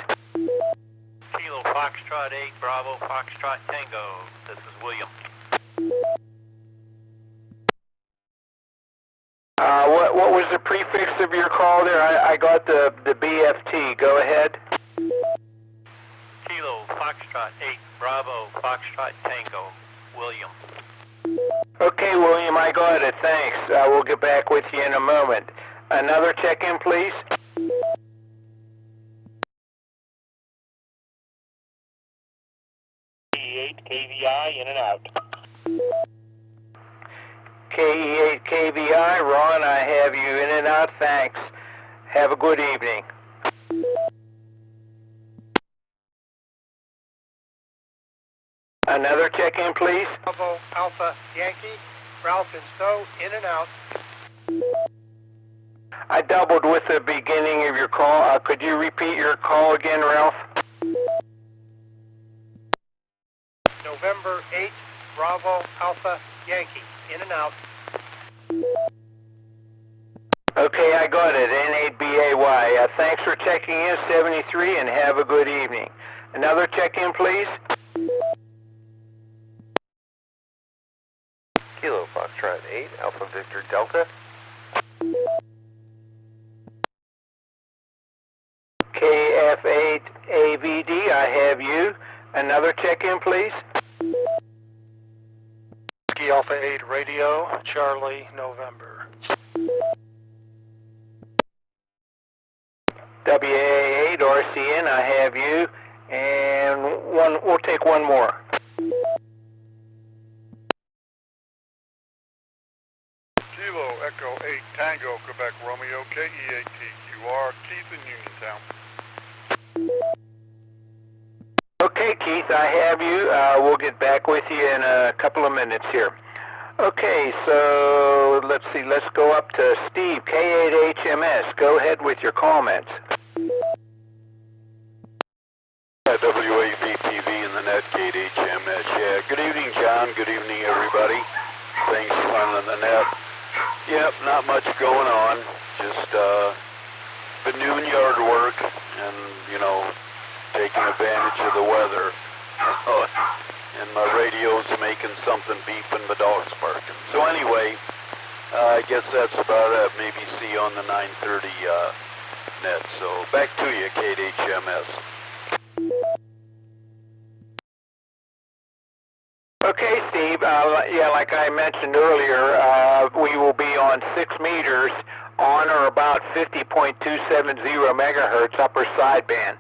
Kilo Foxtrot 8, Bravo Foxtrot Tango. This is William. What was the prefix of your call there? I got the BFT. Go ahead. Kilo Foxtrot 8, Bravo Foxtrot Tango, William. Okay, William, I got it. Thanks. We'll get back with you in a moment. Another check-in, please. KE8KVI, in and out. KE8KVI, Ron, I have you in and out. Thanks. Have a good evening. Another check-in, please. Bravo Alpha Yankee, Ralph and Stowe, in and out. I doubled with the beginning of your call. Could you repeat your call again, Ralph? November 8, Bravo Alpha Yankee, in and out. Okay, I got it. N8BAY. Thanks for checking in, 73, and have a good evening. Another check-in, please. Kilo Foxtrot 8, Alpha Victor Delta. KF8AVD, I have you. Another check-in, please. Whiskey Alpha 8 Radio, Charlie, November. WA8 RCN, I have you. And we'll take one more. Kilo Echo 8 Tango Quebec Romeo KE8TQR Keith in Uniontown. Okay, Keith, I have you. We'll get back with you in a couple of minutes here. Okay, so let's see. Let's go up to Steve, K8HMS. Go ahead with your comments. W8VPV in the net, K8HMS. Yeah, good evening, John. Good evening, everybody. Thanks for running the net. Yep, not much going on. Just been doing yard work and, taking advantage of the weather. And my radio's making something beep and the dog's barking. So anyway, I guess that's about it. Maybe see you on the 9:30 net. So back to you, KHMS. Okay, Steve. Yeah, like I mentioned earlier, we will be on 6 meters on or about 50.270 megahertz upper sideband.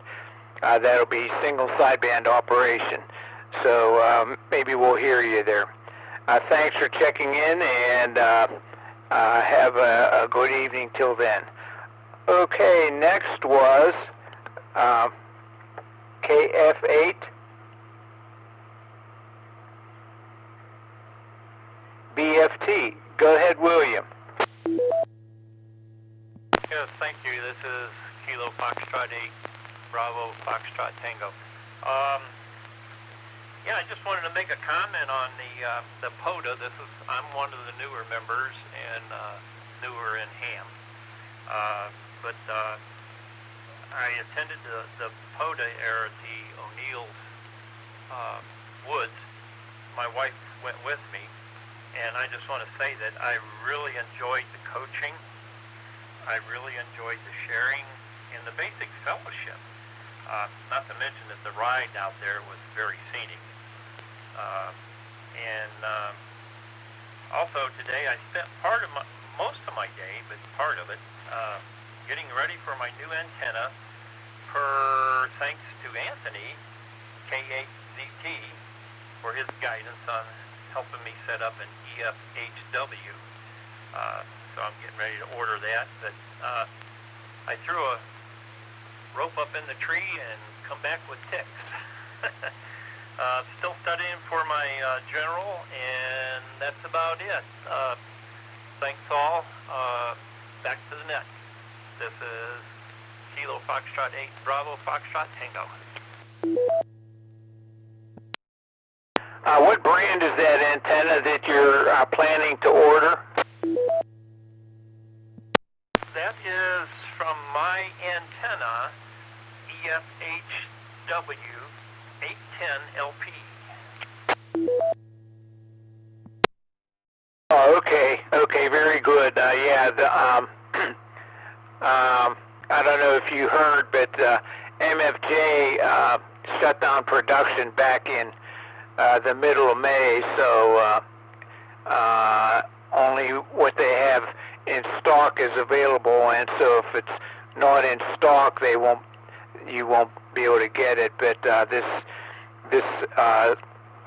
That'll be single sideband operation. So maybe we'll hear you there. Thanks for checking in, and have a good evening till then. Okay, next was KF8 BFT. Go ahead, William. Yes, thank you. This is Kilo Foxtrot 8, Bravo Foxtrot Tango. Yeah, I just wanted to make a comment on the POTA. I'm one of the newer members and newer in ham. But I attended the POTA era at the O'Neill's Woods. My wife went with me, and I just want to say that I really enjoyed the coaching. I really enjoyed the sharing and the basic fellowship. Not to mention that the ride out there was very scenic. Also today I spent most of my day, but part of it, getting ready for my new antenna thanks to Anthony, K8ZT, for his guidance on helping me set up an EFHW. So I'm getting ready to order that. But I threw a rope up in the tree and come back with ticks. Still studying for my general, and that's about it. Thanks all. Back to the net. This is Kilo Foxtrot 8, Bravo Foxtrot Tango. What brand is that antenna that you're planning to order? That is from my antenna, EFHW 810LP. Oh, okay, very good. Yeah, I don't know if you heard, but MFJ shut down production back in the middle of May, so only what they have in stock is available, and so if it's not in stock, you won't be able to get it. But this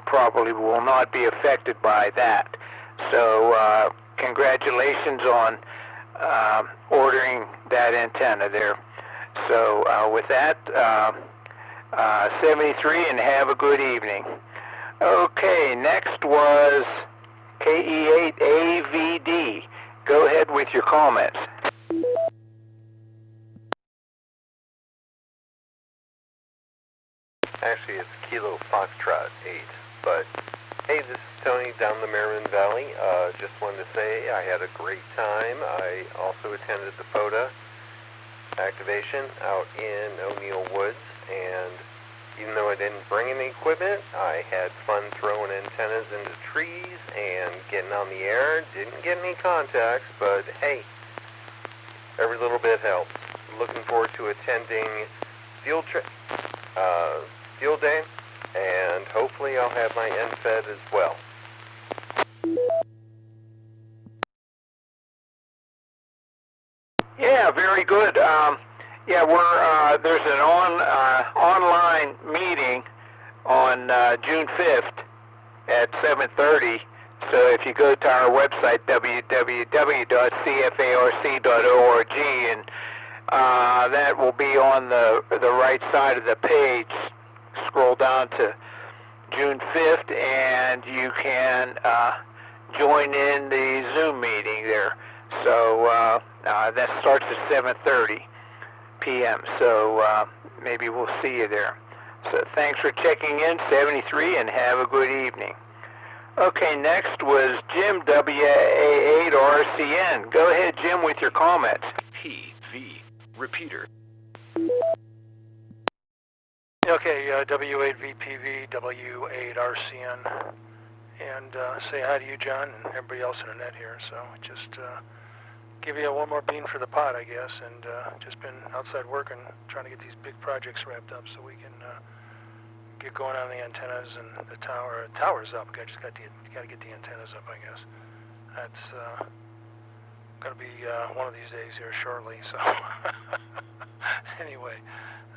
probably will not be affected by that. So congratulations on ordering that antenna there. So with that, 73, and have a good evening. Okay, next was KE8AVD. Go ahead with your comments. Actually, it's Kilo Foxtrot 8, but hey, this is Tony down the Maryland Valley. Just wanted to say I had a great time. I also attended the POTA activation out in O'Neill Woods, and even though I didn't bring any equipment, I had fun throwing antennas into trees and getting on the air. Didn't get any contacts, but hey, every little bit helps. Looking forward to attending field day, and hopefully I'll have my NFED as well. Yeah, very good. Yeah, there's an online meeting on June 5th at 7:30. So if you go to our website, www.cfarc.org, and that will be on the right side of the page. Scroll down to June 5th, and you can join in the Zoom meeting there. So that starts at 7:30 p.m. So maybe we'll see you there. So thanks for checking in, 73, and have a good evening. Okay, next was Jim, WA8RCN. Go ahead, Jim, with your comments. PV repeater. Okay, W8VPV, W8RCN, and say hi to you, John, and everybody else in the net here. So just give you one more bean for the pot, I guess, and just been outside working, trying to get these big projects wrapped up so we can get going on the antennas and the tower's up. I just got to get the antennas up, I guess. That's going to be one of these days here shortly. So anyway,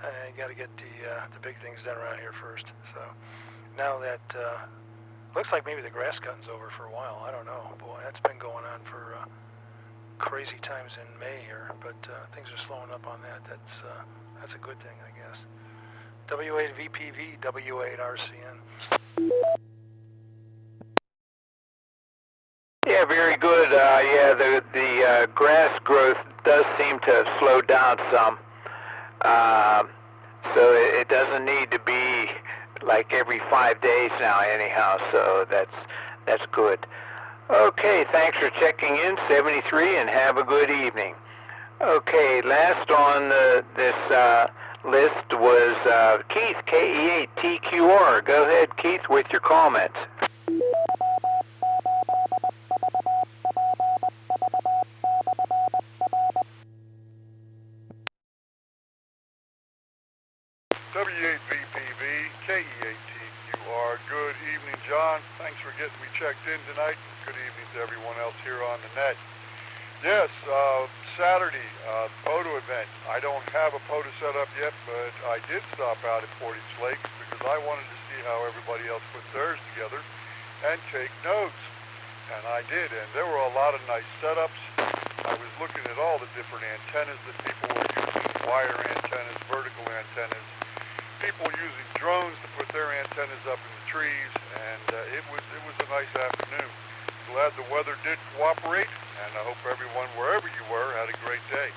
I got to get the big things done around here first. So now that looks like maybe the grass cutting's over for a while. I don't know. Boy, that's been going on for crazy times in May here, but things are slowing up on that. That's a good thing, I guess. W8VPV, W8RCN. Yeah, very good. Yeah, the grass growth does seem to have slowed down some. So it doesn't need to be like every 5 days now anyhow, so that's good. Okay, thanks for checking in, 73, and have a good evening. Okay, last on this list was Keith, KE8TQR. Go ahead, Keith, with your comments. W8VPV, KE8TQR. Good evening, John. Thanks for getting me checked in tonight. Good evening to everyone else here on the net. Yes, Saturday, photo event. I don't have a photo set up yet, but I did stop out at Portage Lake because I wanted to see how everybody else put theirs together and take notes. And I did, and there were a lot of nice setups. I was looking at all the different antennas that people were using, wire antennas, vertical antennas, people using drones to put their antennas up in the trees, and it was a nice afternoon. Glad the weather did cooperate, and I hope everyone, wherever you were, had a great day.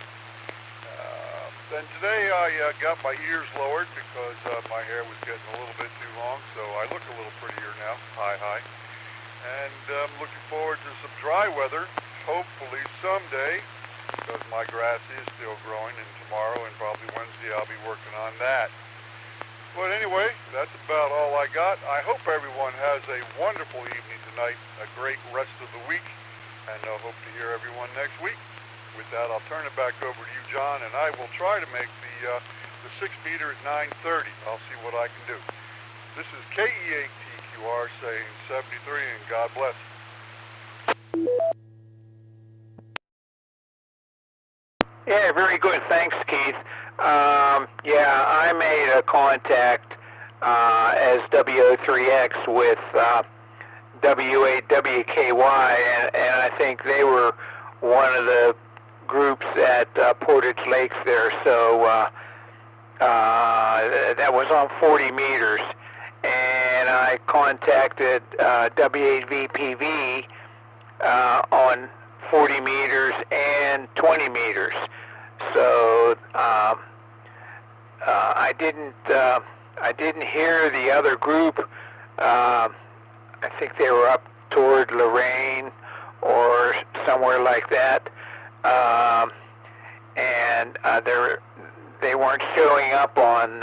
Then today I got my ears lowered because my hair was getting a little bit too long, so I look a little prettier now. Hi. And I'm looking forward to some dry weather, hopefully someday, because my grass is still growing, and tomorrow and probably Wednesday I'll be working on that. But anyway, that's about all I got. I hope everyone has a wonderful evening tonight, a great rest of the week, and I hope to hear everyone next week. With that, I'll turn it back over to you, John, and I will try to make the 6 meter at 9:30. I'll see what I can do. This is KE8TQR saying 73, and God bless. Yeah, very good. Thanks, Keith. Yeah, I made a contact as W03X with W8WKY, and I think they were one of the groups at Portage Lakes there, so that was on 40 meters. And I contacted W8VPV on 40 meters and 20 meters. So I didn't hear the other group. I think they were up toward Lorraine or somewhere like that, and they weren't showing up on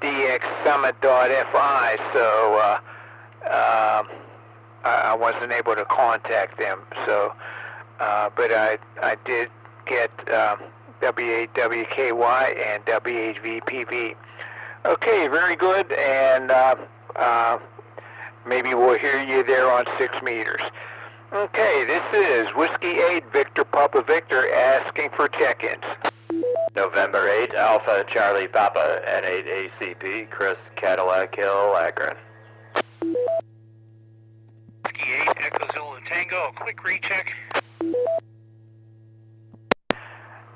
dxsummit.fi, so I wasn't able to contact them. So, but I did get W8WKY and W8VPV. Okay, very good, and maybe we'll hear you there on 6 meters. Okay, this is Whiskey 8 Victor Papa Victor asking for check-ins. November 8, Alpha Charlie Papa, N8 ACP, Chris Cadillac Hill, Akron. Whiskey 8, Echo Zulu Tango, quick recheck.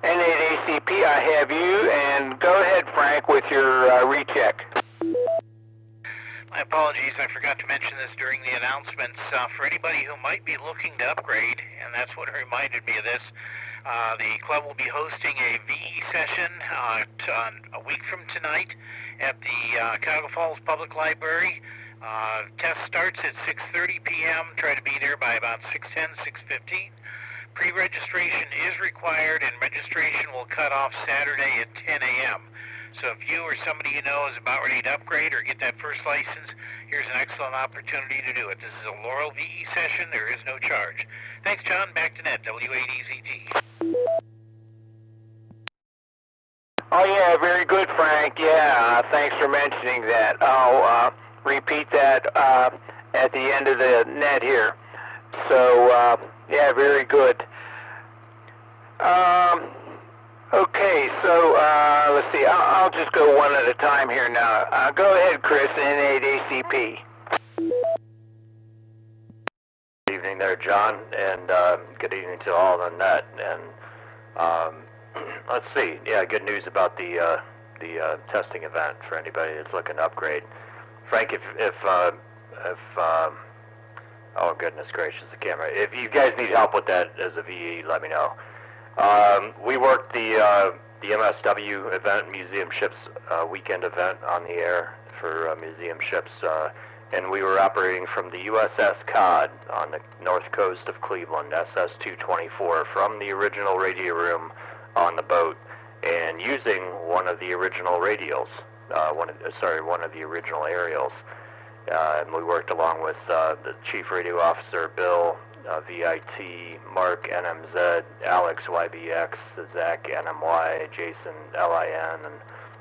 N8 ACP, I have you, and go ahead, Frank, with your recheck. My apologies, I forgot to mention this during the announcements. For anybody who might be looking to upgrade, and that's what reminded me of this, the club will be hosting a VE session a week from tonight at the Cuyahoga Falls Public Library. Test starts at 6:30 p.m. Try to be there by about 6:10, 6:15. Pre-registration is required, and registration will cut off Saturday at 10 a.m. So if you or somebody you know is about ready to upgrade or get that first license, here's an excellent opportunity to do it. This is a Laurel VE session. There is no charge. Thanks, John. Back to net, W8EZT. Oh, yeah, very good, Frank. Yeah, thanks for mentioning that. I'll repeat that at the end of the net here. So, yeah, very good. Okay, so let's see. I'll just go one at a time here now. Go ahead, Chris, N8ACP. Good evening there, John, and good evening to all on the net. And let's see. Yeah, good news about the testing event for anybody that's looking to upgrade. Frank, if oh goodness gracious, the camera. If you guys need help with that as a VE, let me know. We worked the MSW event, Museum Ships weekend event on the air for museum ships, and we were operating from the USS Cod on the north coast of Cleveland, SS-224, from the original radio room on the boat, and using one of the original radials, one of the original aerials. And we worked along with the Chief Radio Officer, Bill, VIT, Mark, NMZ, Alex, YBX, Zach, NMY, Jason, LIN,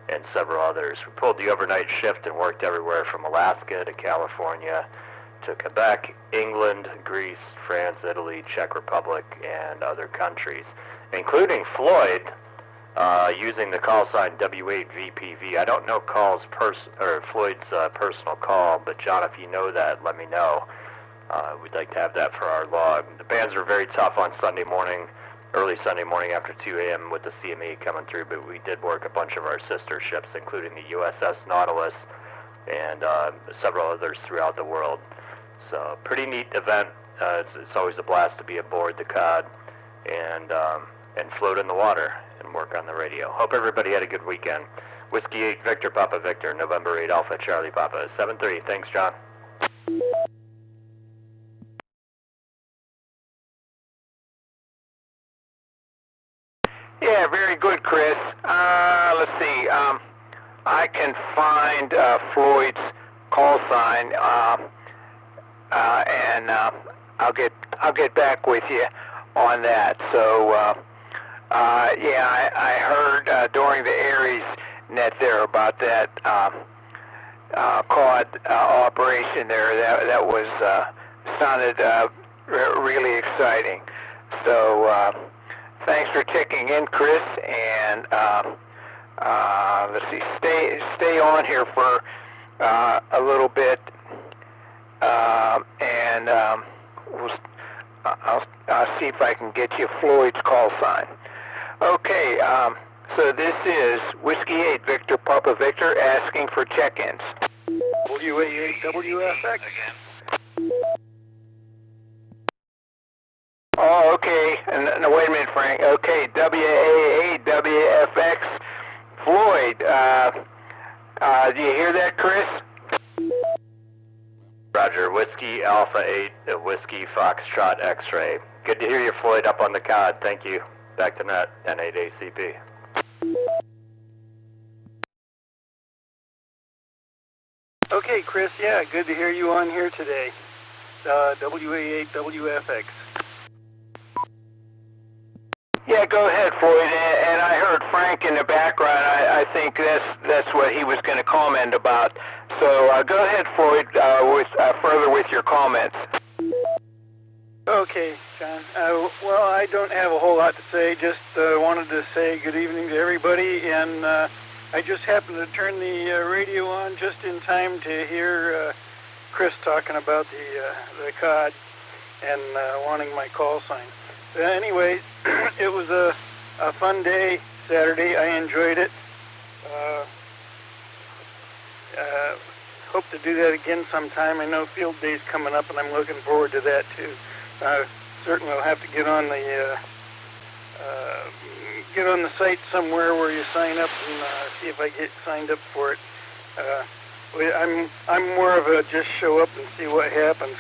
and several others. We pulled the overnight shift and worked everywhere from Alaska to California to Quebec, England, Greece, France, Italy, Czech Republic, and other countries, including Floyd, using the call sign W8VPV. I don't know Floyd's personal call, but John, if you know that, let me know. We'd like to have that for our log. The bands were very tough on Sunday morning, early Sunday morning after 2 a.m. with the CME coming through, but we did work a bunch of our sister ships, including the USS Nautilus and several others throughout the world. So pretty neat event. It's always a blast to be aboard the Cod and float in the water and work on the radio. Hope everybody had a good weekend. Whiskey 8 Victor Papa Victor, November 8 Alpha Charlie Papa, 7-3. Thanks, John. Yeah, very good, Chris. Let's see. I can find Floyd's call sign, and I'll get back with you on that. So, yeah, I heard during the Aries net there about that COD operation there. That was sounded really exciting. So. Thanks for checking in, Chris, and let's see, stay on here for a little bit, and I'll see if I can get you Floyd's call sign. Okay, so this is Whiskey 8 Victor Papa Victor asking for check-ins. W8VPV. Oh, okay. No, wait a minute, Frank. Okay, WAAWFX, Floyd. Do you hear that, Chris? Roger. Whiskey Alpha 8, Whiskey Foxtrot X-Ray. Good to hear you, Floyd, up on the Cod. Thank you. Back to net, N8ACP. Okay, Chris. Yeah, good to hear you on here today. WA8WFX. Yeah, go ahead, Floyd. And I heard Frank in the background. I think that's what he was going to comment about. So go ahead, Floyd, further with your comments. Okay, John. Well, I don't have a whole lot to say. Just wanted to say good evening to everybody. And I just happened to turn the radio on just in time to hear Chris talking about the COD and wanting my call sign. Anyway, it was a fun day Saturday. I enjoyed it. Hope to do that again sometime. I know Field Day's coming up, and I'm looking forward to that too. Certainly, I'll have to get on the site somewhere where you sign up and see if I get signed up for it. I'm more of a just show up and see what happens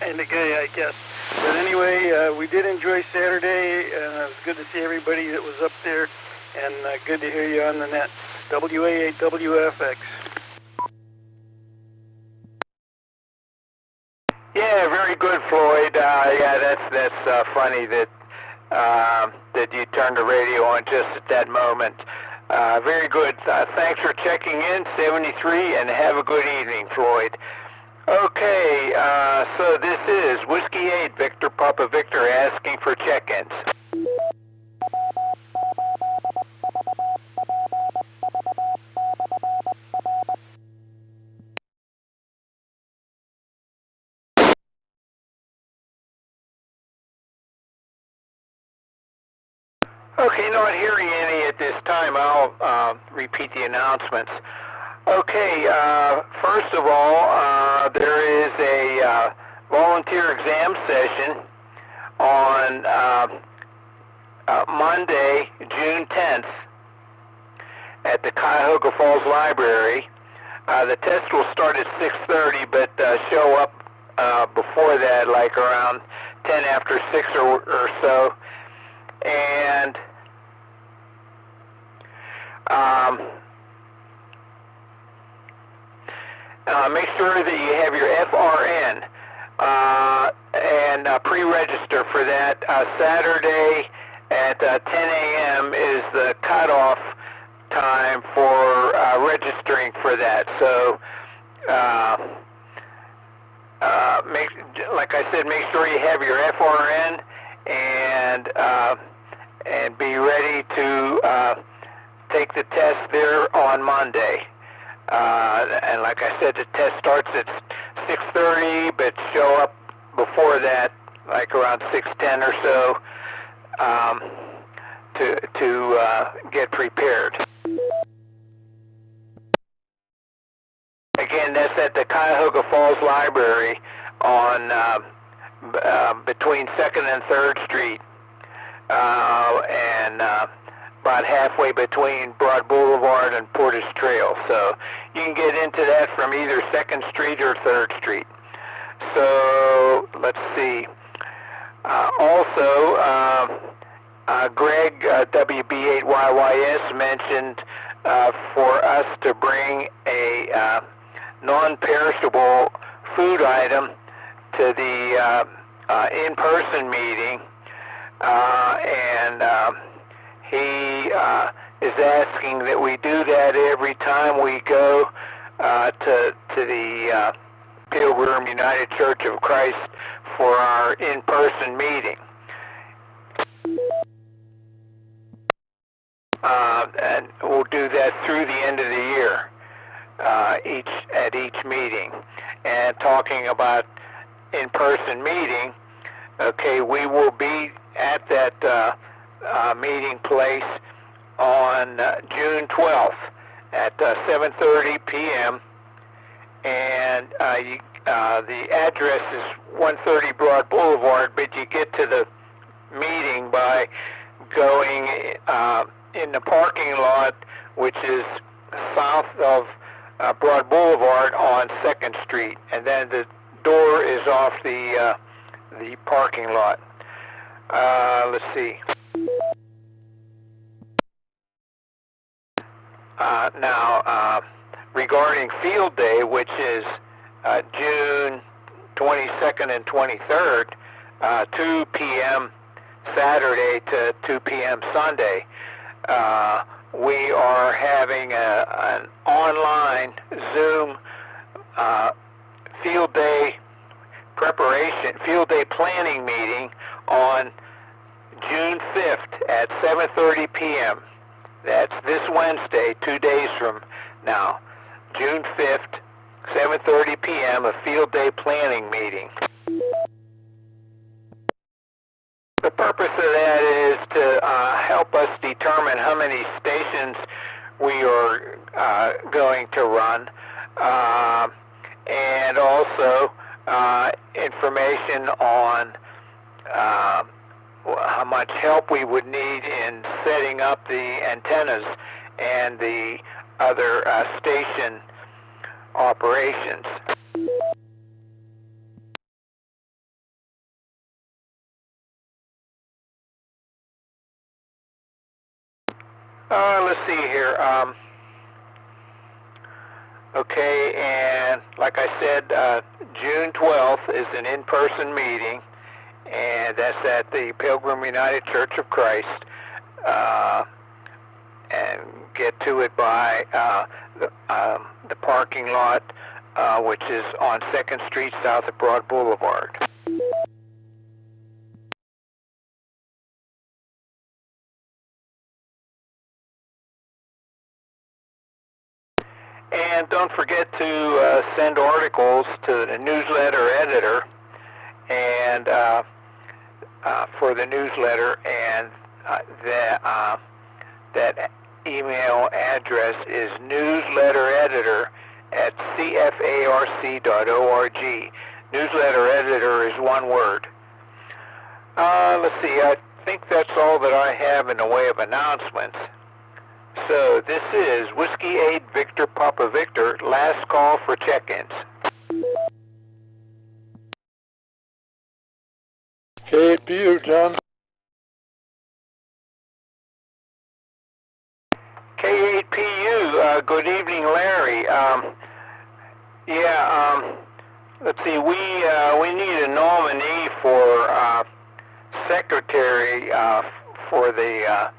kind of guy, I guess. But anyway, we did enjoy Saturday, and it was good to see everybody that was up there, and good to hear you on the net. WA8WFX. Yeah, very good, Floyd. Yeah, that's funny that you turned the radio on just at that moment. Very good. Thanks for checking in, 73, and have a good evening, Floyd. Okay, so this is Whiskey 8, Victor Papa Victor, asking for check-ins. Okay, not hearing any at this time. I'll repeat the announcements. Okay, first of all, there is a volunteer exam session on Monday, June 10th at the Cuyahoga Falls Library. The test will start at 6:30, but show up before that, like around 10 after 6 or so. And make sure that you have your FRN and pre-register for that. Saturday at 10 a.m. is the cutoff time for registering for that. So, like I said, make sure you have your FRN and be ready to take the test there on Monday. And like I said, the test starts at 6:30, but show up before that, like around 6:10 or so, to get prepared. Again, that's at the Cuyahoga Falls Library on between 2nd and 3rd Street, and about halfway between Broad Boulevard and Portage Trail. So you can get into that from either 2nd Street or 3rd Street. So let's see. Also, Greg, WB8YYS, mentioned for us to bring a non-perishable food item to the in-person meeting, and he is asking that we do that every time we go to the Pilgrim United Church of Christ for our in-person meeting. And we'll do that through the end of the year, at each meeting. And talking about in-person meeting, okay, we will be at that meeting place on June 12th at 7:30 p.m. And the address is 130 Broad Boulevard, but you get to the meeting by going in the parking lot, which is south of Broad Boulevard on 2nd Street, and then the door is off the parking lot. Let's see. Now, regarding Field Day, which is June 22nd and 23rd, 2 p.m. Saturday to 2 p.m. Sunday, we are having an online Zoom Field Day planning meeting on June 5th at 7:30 p.m. That's this Wednesday, 2 days from now. June 5th, 7:30 p.m., a Field Day planning meeting. The purpose of that is to help us determine how many stations we are going to run, and also information on how much help we would need in setting up the antennas and the other station operations. Let's see here. Okay, and like I said, June 12th is an in-person meeting, and that's at the Pilgrim United Church of Christ. And get to it by the parking lot, which is on 2nd Street south of Broad Boulevard. And don't forget to send articles to the newsletter editor and for the newsletter, and that email address is newslettereditor@cfarc.org. Newsletter editor is one word. Let's see, I think that's all that I have in the way of announcements. So this is Whiskey 8 Victor Papa Victor, last call for check-ins. K8PU, John. K8PU, good evening, Larry. Let's see, we need a nominee for secretary for the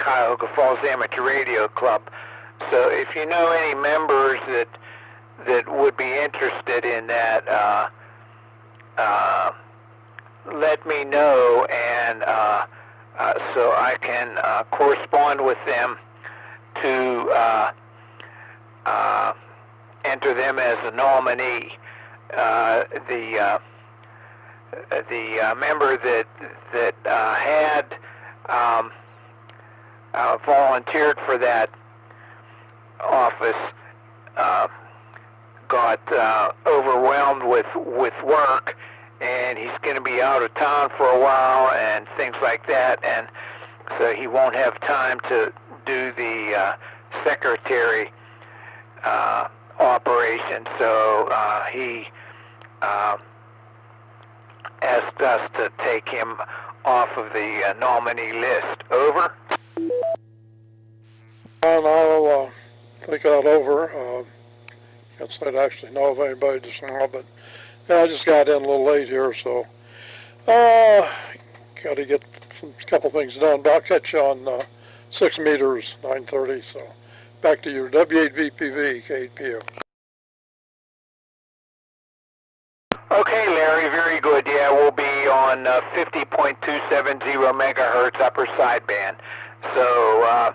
Cuyahoga Falls Amateur Radio Club. So if you know any members that would be interested in that, let me know, and so I can correspond with them to enter them as a nominee. The member that had volunteered for that office got overwhelmed with work, and he's going to be out of town for a while and things like that, and so he won't have time to do the secretary operation. So he asked us to take him off of the nominee list. Over. I'll think that over. Can't say I actually know of anybody just now, but I just got in a little late here, so got to get a couple things done. But I'll catch you on 6 meters, 9:30. So back to you, W8VPV, K8PU. Okay, Larry, very good. Yeah, we'll be on 50.270 megahertz upper sideband. So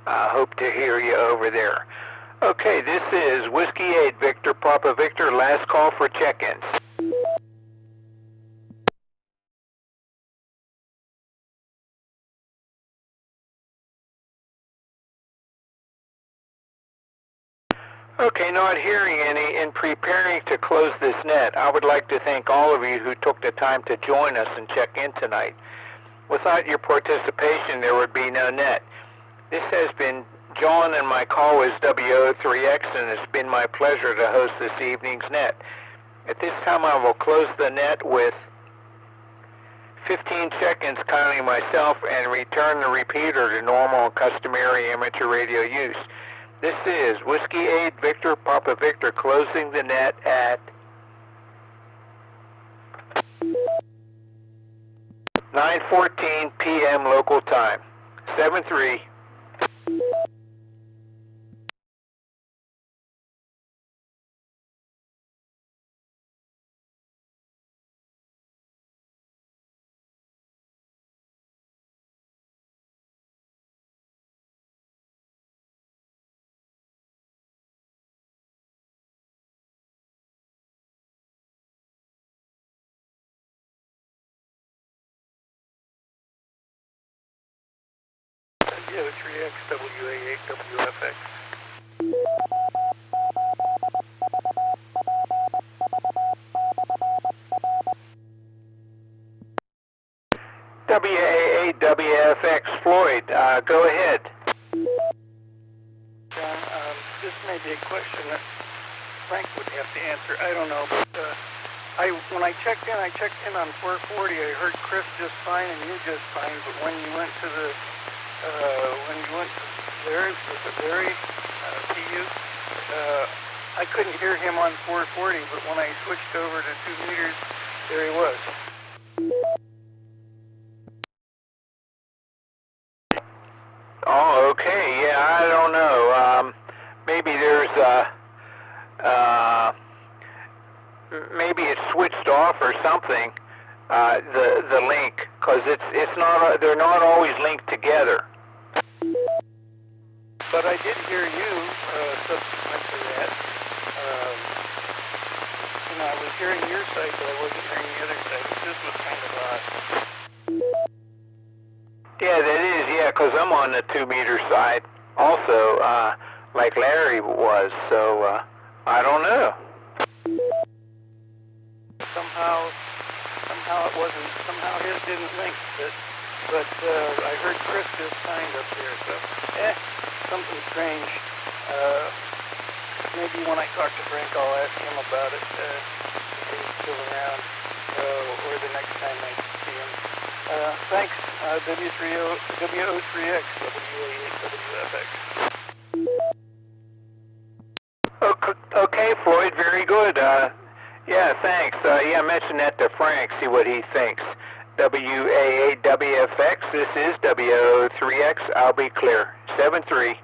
I hope to hear you over there. Okay, this is Whiskey 8 Victor Papa Victor, last call for check-ins. Okay, not hearing any. In preparing to close this net, I would like to thank all of you who took the time to join us and check in tonight. Without your participation, there would be no net. This has been John, and my call is W03X, and it's been my pleasure to host this evening's net. At this time, I will close the net with 15 seconds counting myself and return the repeater to normal and customary amateur radio use. This is Whiskey 8 Victor Papa Victor closing the net at 9:14 p.m. local time. 7-3. W3X, WA8, WFX. WA8, WFX, Floyd, go ahead. John, this may be a question that Frank would have to answer. I don't know, but when I checked in on 440. I heard Chris just fine and you just fine, but when you went to Larry, PU, I couldn't hear him on 440, but when I switched over to 2 meters, there he was. Oh, maybe it's switched off or something. The link, because it's not they're not always linked together. But I did hear you subsequent to that. I was hearing your side, but I wasn't hearing the other side. This was kind of odd. Yeah, that is. Yeah, because I'm on the 2-meter side also, like Larry was. So I don't know. Somehow it wasn't. Somehow his didn't link. But I heard Chris just signed up there. So something strange. Maybe when I talk to Frank, I'll ask him about it. If he's still around, or the next time I see him. Thanks. W3X, W8VPV. Okay, Floyd. Very good. Yeah, thanks. Yeah, mention that to Frank. See what he thinks. W8VPV. This is W3X. I'll be clear. 73.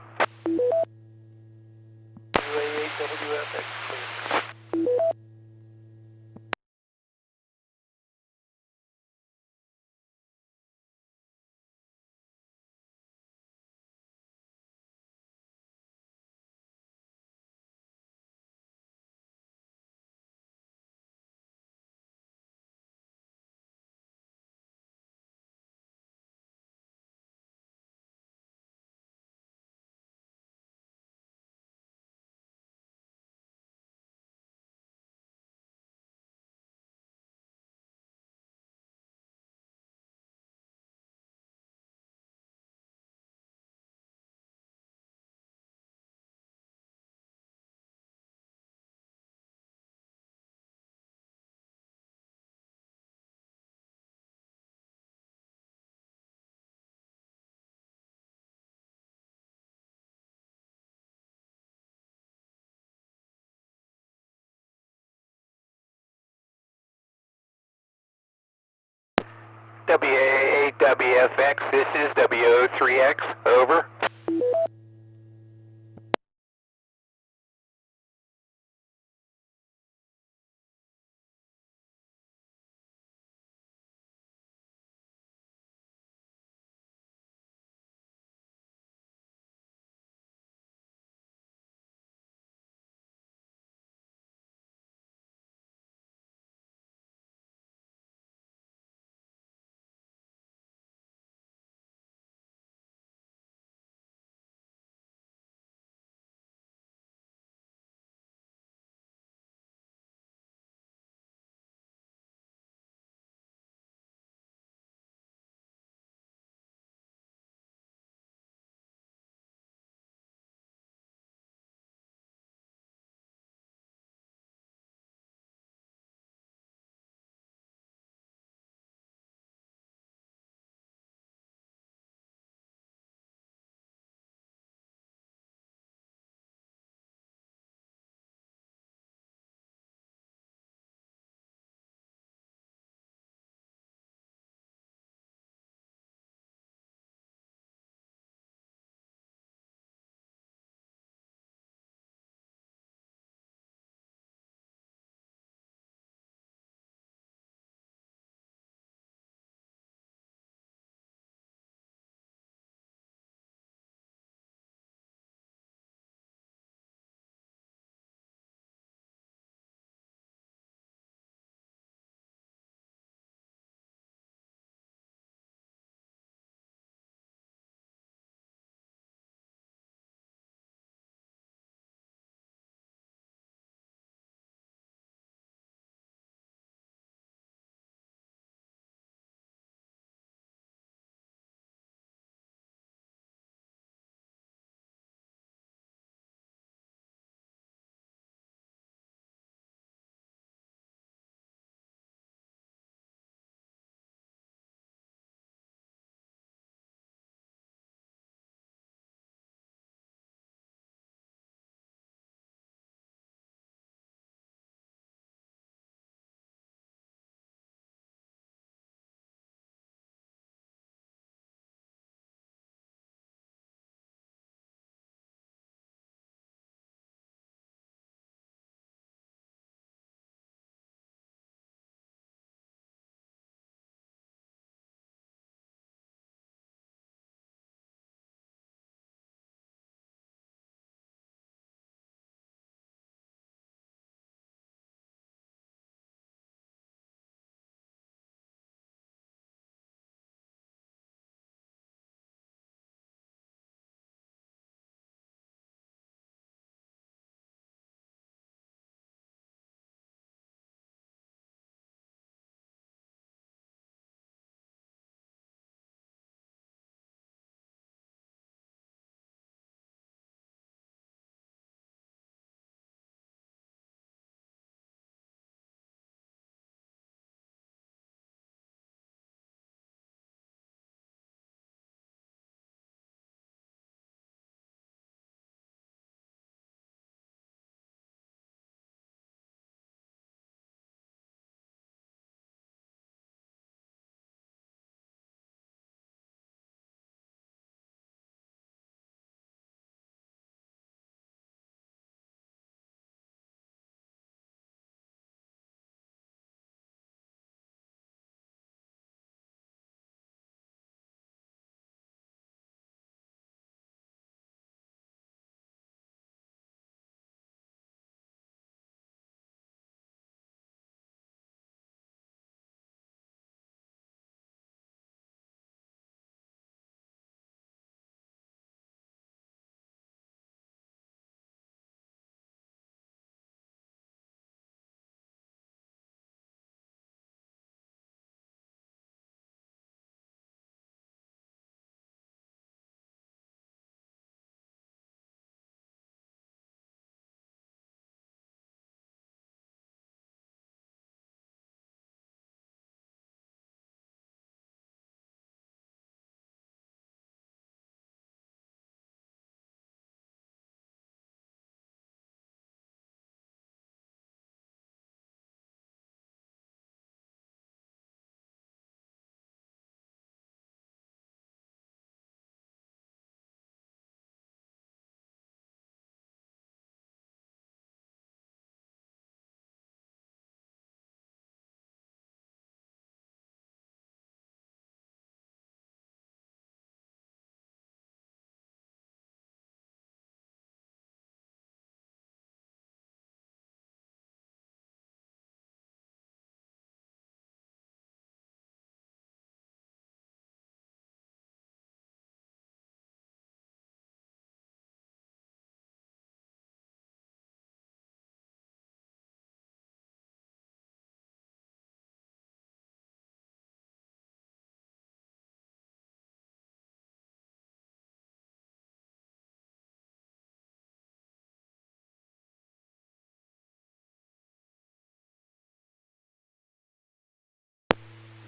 W8VPV. W8VPV. This is W3X. Over.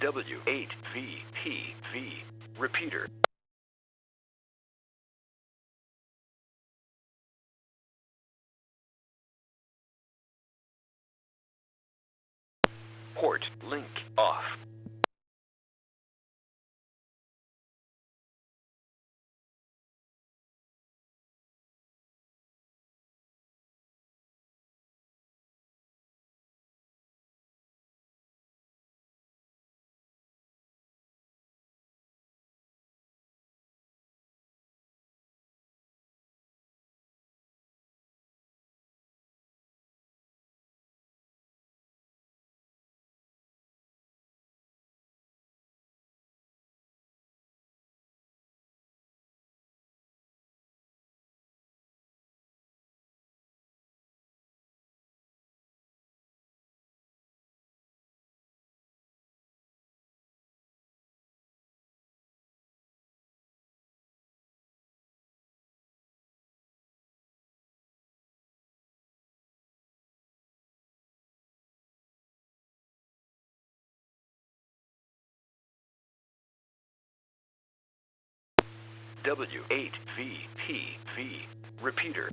W8VPV. Repeater. Port link off. W8VPV. Repeater.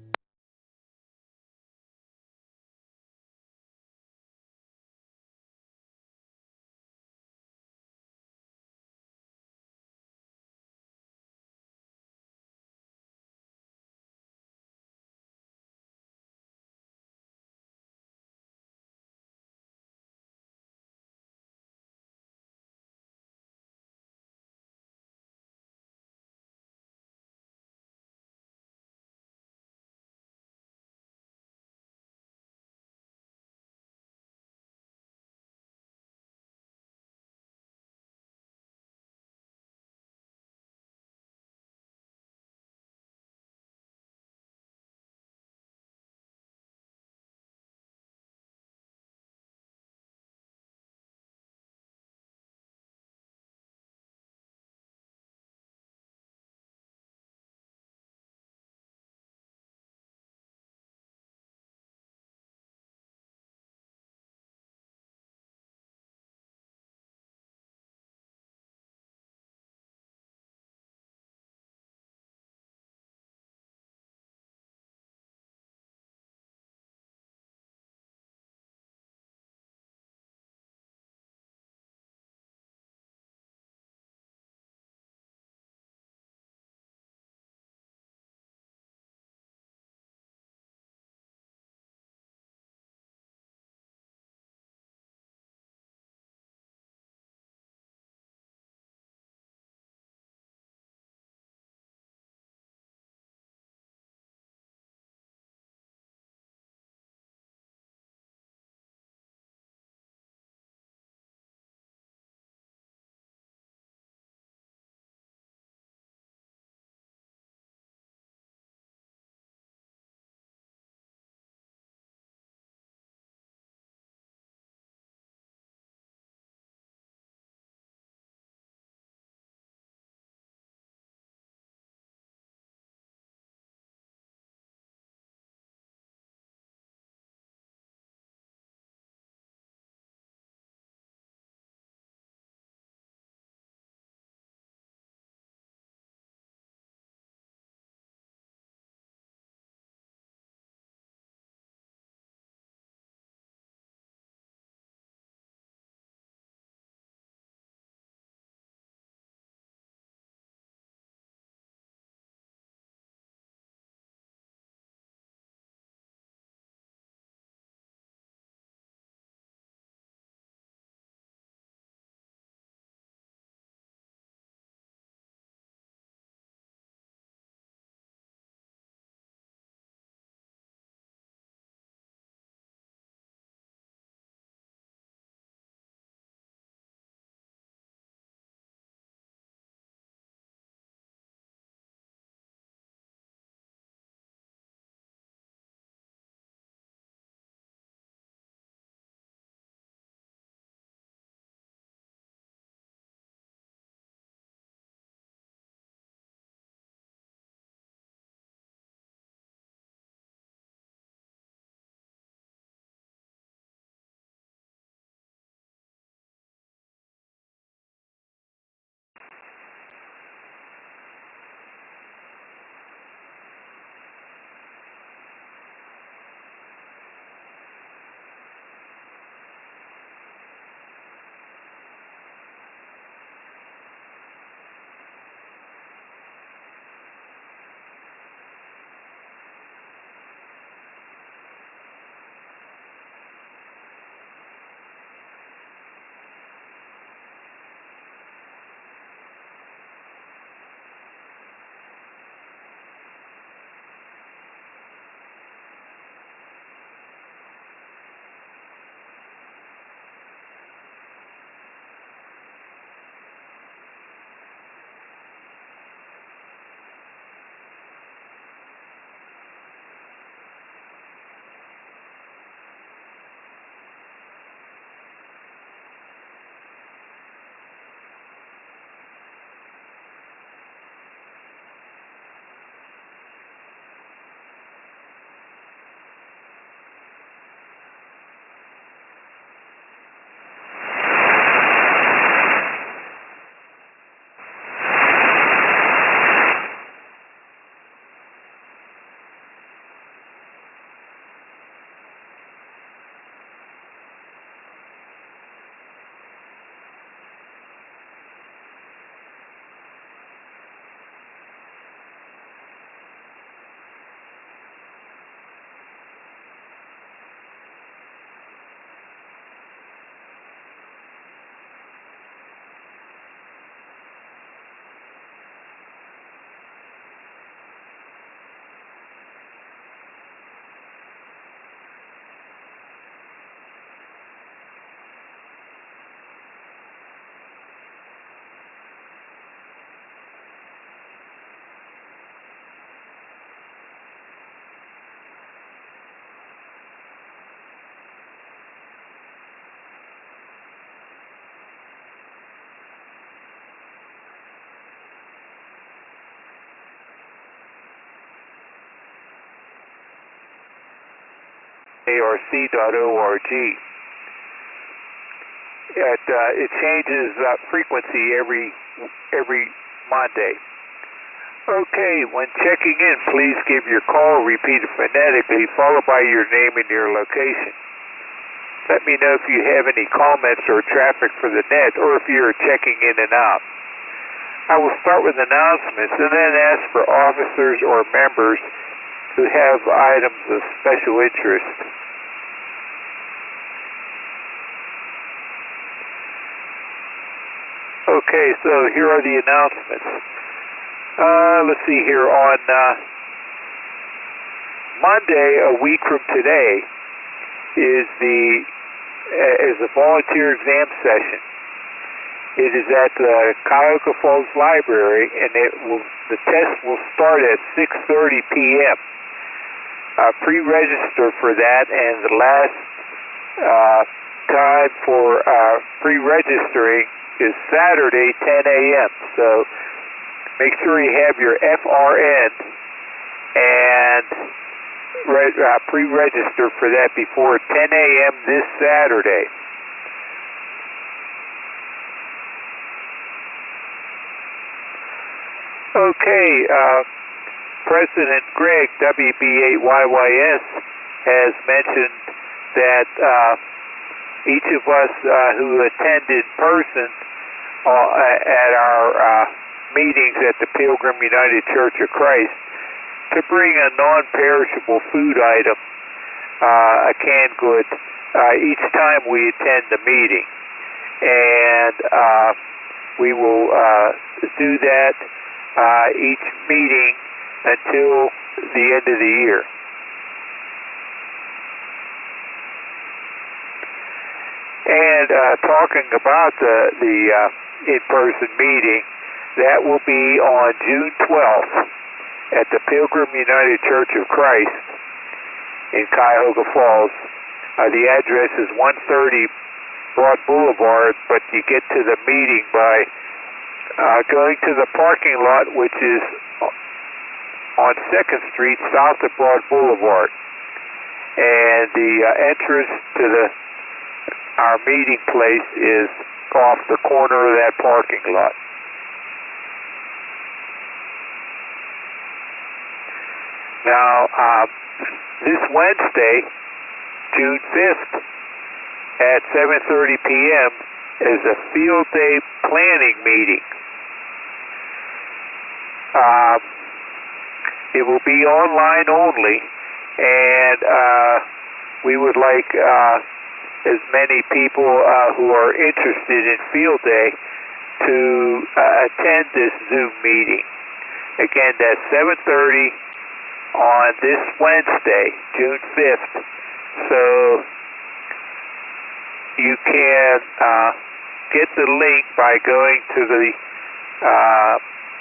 cfarc.org. It changes frequency every Monday. Okay, when checking in, please give your call repeated phonetically, followed by your name and your location. Let me know if you have any comments or traffic for the net, or if you're checking in and out. I will start with announcements and then ask for officers or members who have items of special interest. Okay, so here are the announcements. Let's see here. On Monday, a week from today, is a volunteer exam session. It is at the Cuyahoga Falls Library, and the test will start at 6:30 p.m. Pre-register for that, and the last time for pre-registering is Saturday, 10 a.m. So make sure you have your FRN and pre-register for that before 10 a.m. this Saturday. Okay, President Greg, WB8VPV, has mentioned that each of us who attend in person at our meetings at the Pilgrim United Church of Christ to bring a non-perishable food item, a canned good, each time we attend the meeting. And we will do that each meeting until the end of the year. And talking about the in-person meeting, that will be on June 12th at the Pilgrim United Church of Christ in Cuyahoga Falls. The address is 130 Broad Boulevard, but you get to the meeting by going to the parking lot, which is on 2nd Street, south of Broad Boulevard. And the entrance to our meeting place is off the corner of that parking lot. Now, this Wednesday, June 5th, at 7:30 p.m., is a field day planning meeting. It will be online only, and we would like as many people who are interested in field day to attend this Zoom meeting. Again, that's 7:30 on this Wednesday, June 5th. So you can get the link by going to the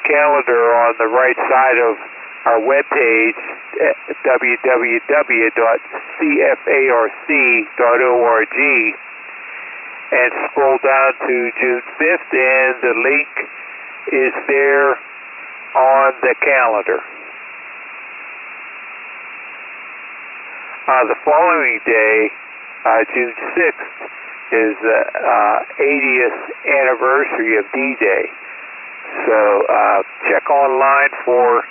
calendar on the right side of our webpage at www.cfarc.org and scroll down to June 5th, and the link is there on the calendar. The following day, June 6th, is the 80th anniversary of D-Day. So check online for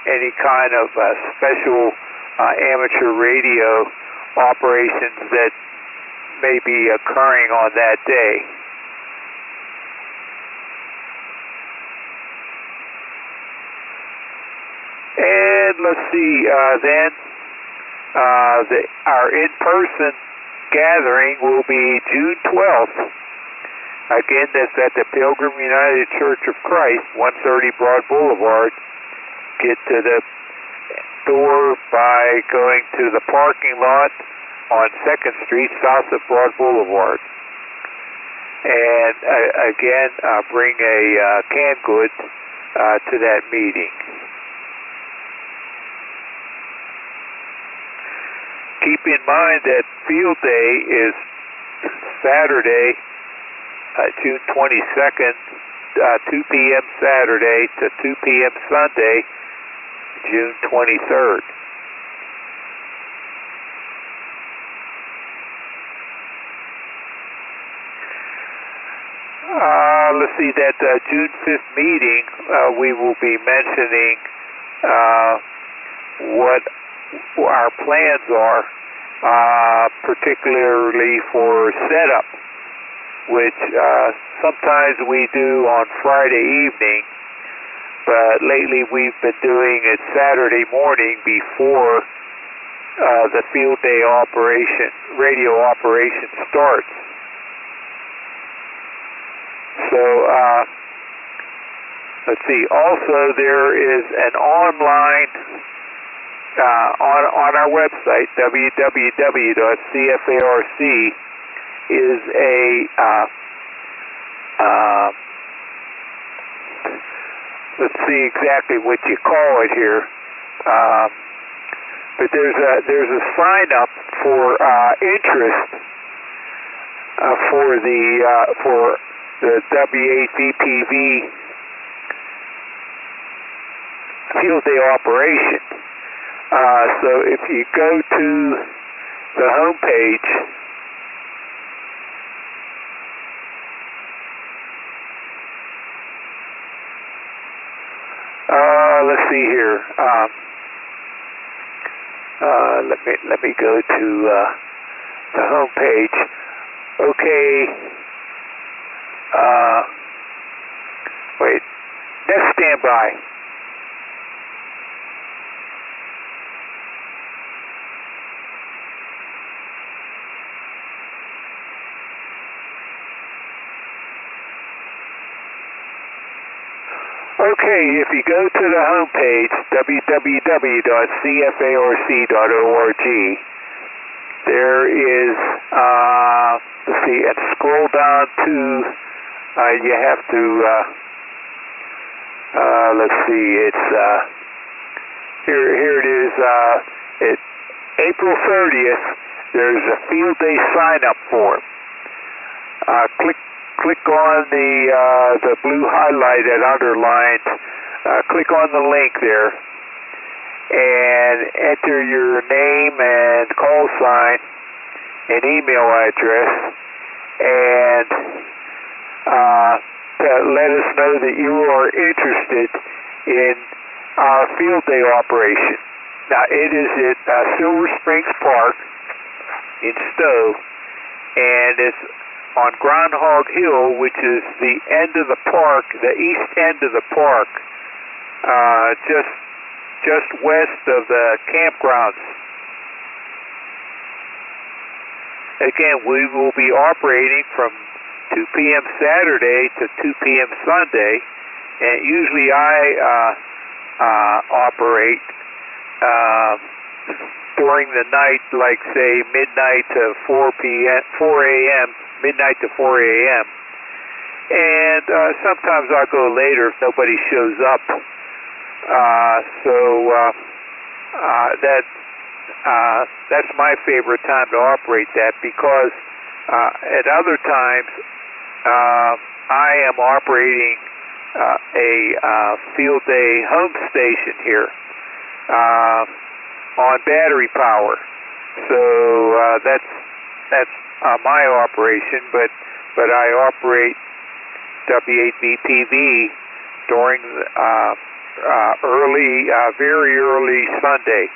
any kind of special amateur radio operations that may be occurring on that day. And let's see, then our in-person gathering will be June 12th. Again, that's at the Pilgrim United Church of Christ, 130 Broad Boulevard. Get to the door by going to the parking lot on 2nd Street, south of Broad Boulevard. And again, bring a canned good to that meeting. Keep in mind that field day is Saturday, June 22nd, 2 p.m. Saturday to 2 p.m. Sunday, June 23rd. let's see, that June 5th meeting, we will be mentioning what our plans are, particularly for setup, which sometimes we do on Friday evening, but lately we've been doing it Saturday morning before the field day operation, radio operation starts. So, let's see, also there is an online, on our website, www.cfarc, is a, let's see exactly what you call it here, but there's a sign up for interest for the W8VPV field day operation. So if you go to the home page, let's see here. Let me go to the home page. Okay. Wait. Next standby. Okay, if you go to the home page, www.cfarc.org, there is, let's see, and scroll down to, you have to, let's see, it's, here it is, April 30th, there's a field day sign-up form. Click on the blue highlighted underlined, click on the link there, and enter your name and call sign and email address, and let us know that you are interested in our field day operation. Now, it is at Silver Springs Park in Stowe, and it's on Groundhog Hill, which is the end of the park, the east end of the park, just west of the campgrounds. Again, we will be operating from 2 p.m. Saturday to 2 p.m. Sunday, and usually I operate during the night, like say midnight to 4 a.m., midnight to 4 a.m. And sometimes I'll go later if nobody shows up. That's my favorite time to operate that, because at other times I am operating a field day home station here on battery power. So that's my operation, but I operate W8VPV during very early Sunday,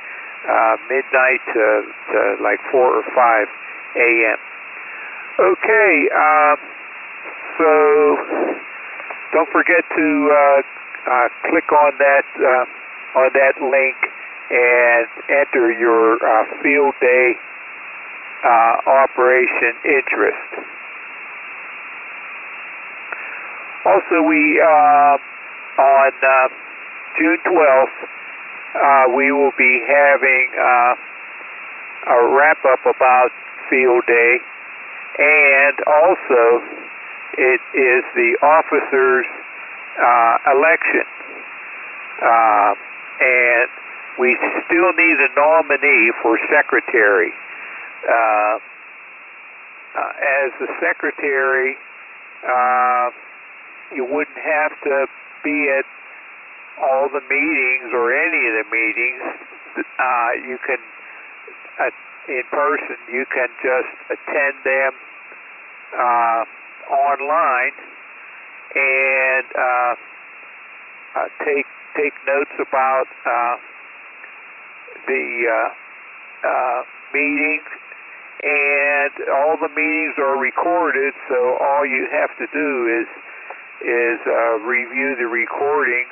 midnight to like 4 or 5 a.m. Okay, so don't forget to click on that link and enter your field day operation interest. Also, we on June 12th we will be having a wrap-up about field day, and also it is the officers' election, and we still need a nominee for secretary. As the secretary, you wouldn't have to be at all the meetings or any of the meetings. You can, in person, you can just attend them online, and take notes about the meetings. And all the meetings are recorded, so all you have to do is review the recordings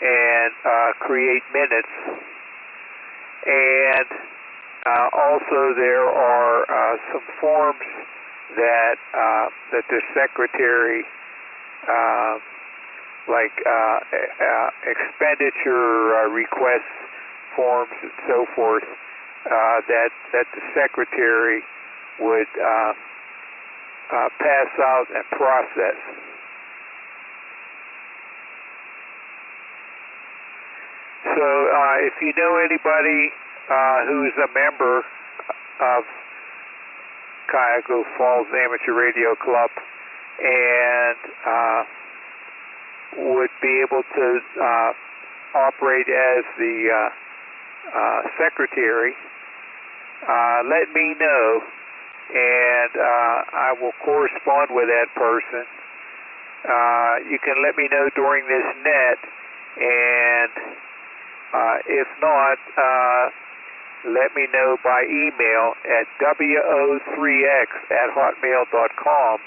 and create minutes. And also there are some forms that the secretary, like expenditure request forms and so forth, that the secretary would pass out and process. So if you know anybody who's a member of Cuyahoga Falls Amateur Radio Club and would be able to operate as the secretary, let me know, and I will correspond with that person. You can let me know during this net, and if not, let me know by email at wo3x@hotmail.com.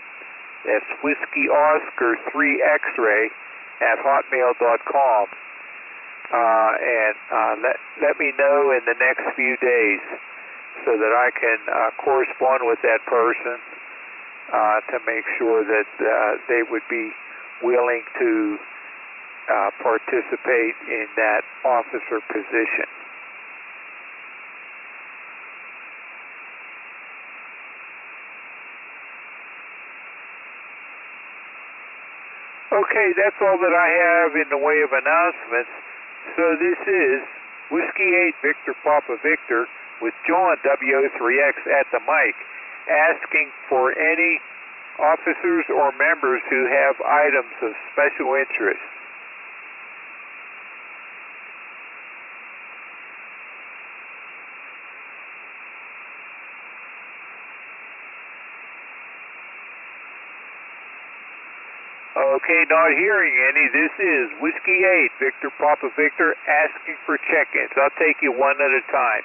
That's Whiskey Oscar 3 X-ray @hotmail.com. And let me know in the next few days so that I can correspond with that person to make sure that they would be willing to participate in that officer position. Okay, that's all that I have in the way of announcements. So this is Whiskey 8 Victor Papa Victor with John WO3X at the mic, asking for any officers or members who have items of special interest. Okay, not hearing any. This is Whiskey 8 Victor Papa Victor asking for check-ins. I'll take you one at a time.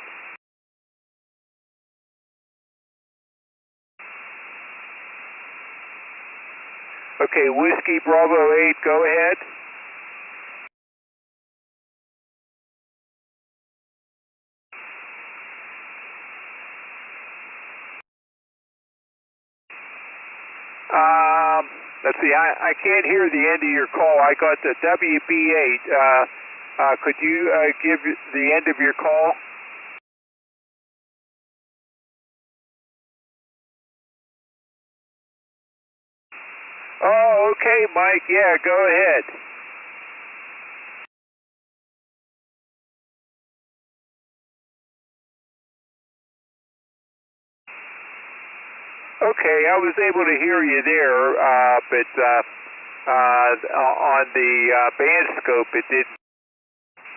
Okay, Whiskey Bravo 8, go ahead. Let's see, I can't hear the end of your call. I got the WB8. Could you give the end of your call? Oh, okay, Mike. Yeah, go ahead. Okay, I was able to hear you there, but on the band scope it didn't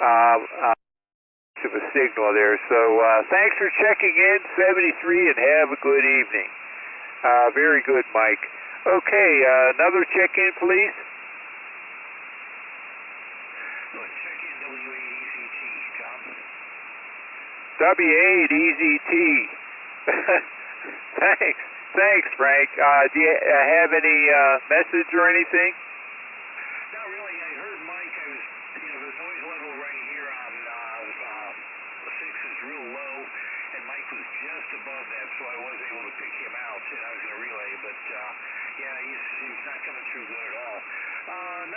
much of a signal there. So thanks for checking in, 73, and have a good evening. Very good, Mike. Okay, another check-in, please. Check-in W8EZT, Tom. W8EZT. Thanks, Frank. Do you have any message or anything? Not really. I heard Mike. The noise level right here on the 6 is real low, and Mike was just above that, so I was able to pick him out, and I was going to relay, but yeah, he's not coming through good at all.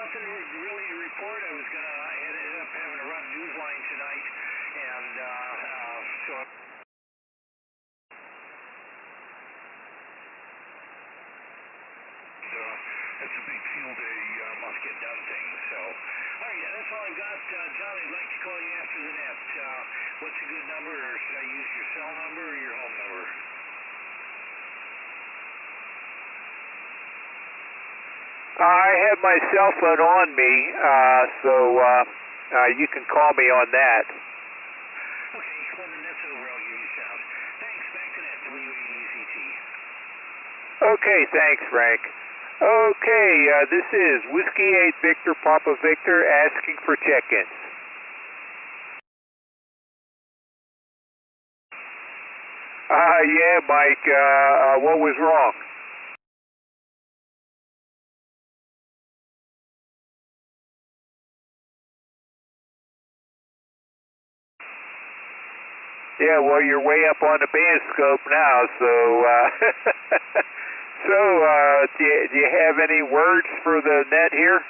Nothing really to report. I ended up having to run Newsline tonight, and so. That's a big field day, must get done things. So, all right, that's all I've got. John, I'd like to call you after the net. What's a good number, or should I use your cell number or your home number? I have my cell phone on me, so you can call me on that. Okay, when the net's over, I'll give you a shout. Thanks, back to that, W8EZT. Okay, thanks, Frank. Okay, this is Whiskey 8 Victor Papa Victor asking for check-ins. Yeah, Mike, what was wrong? Yeah, well, you're way up on the band scope now, so, do you have any words for the net here?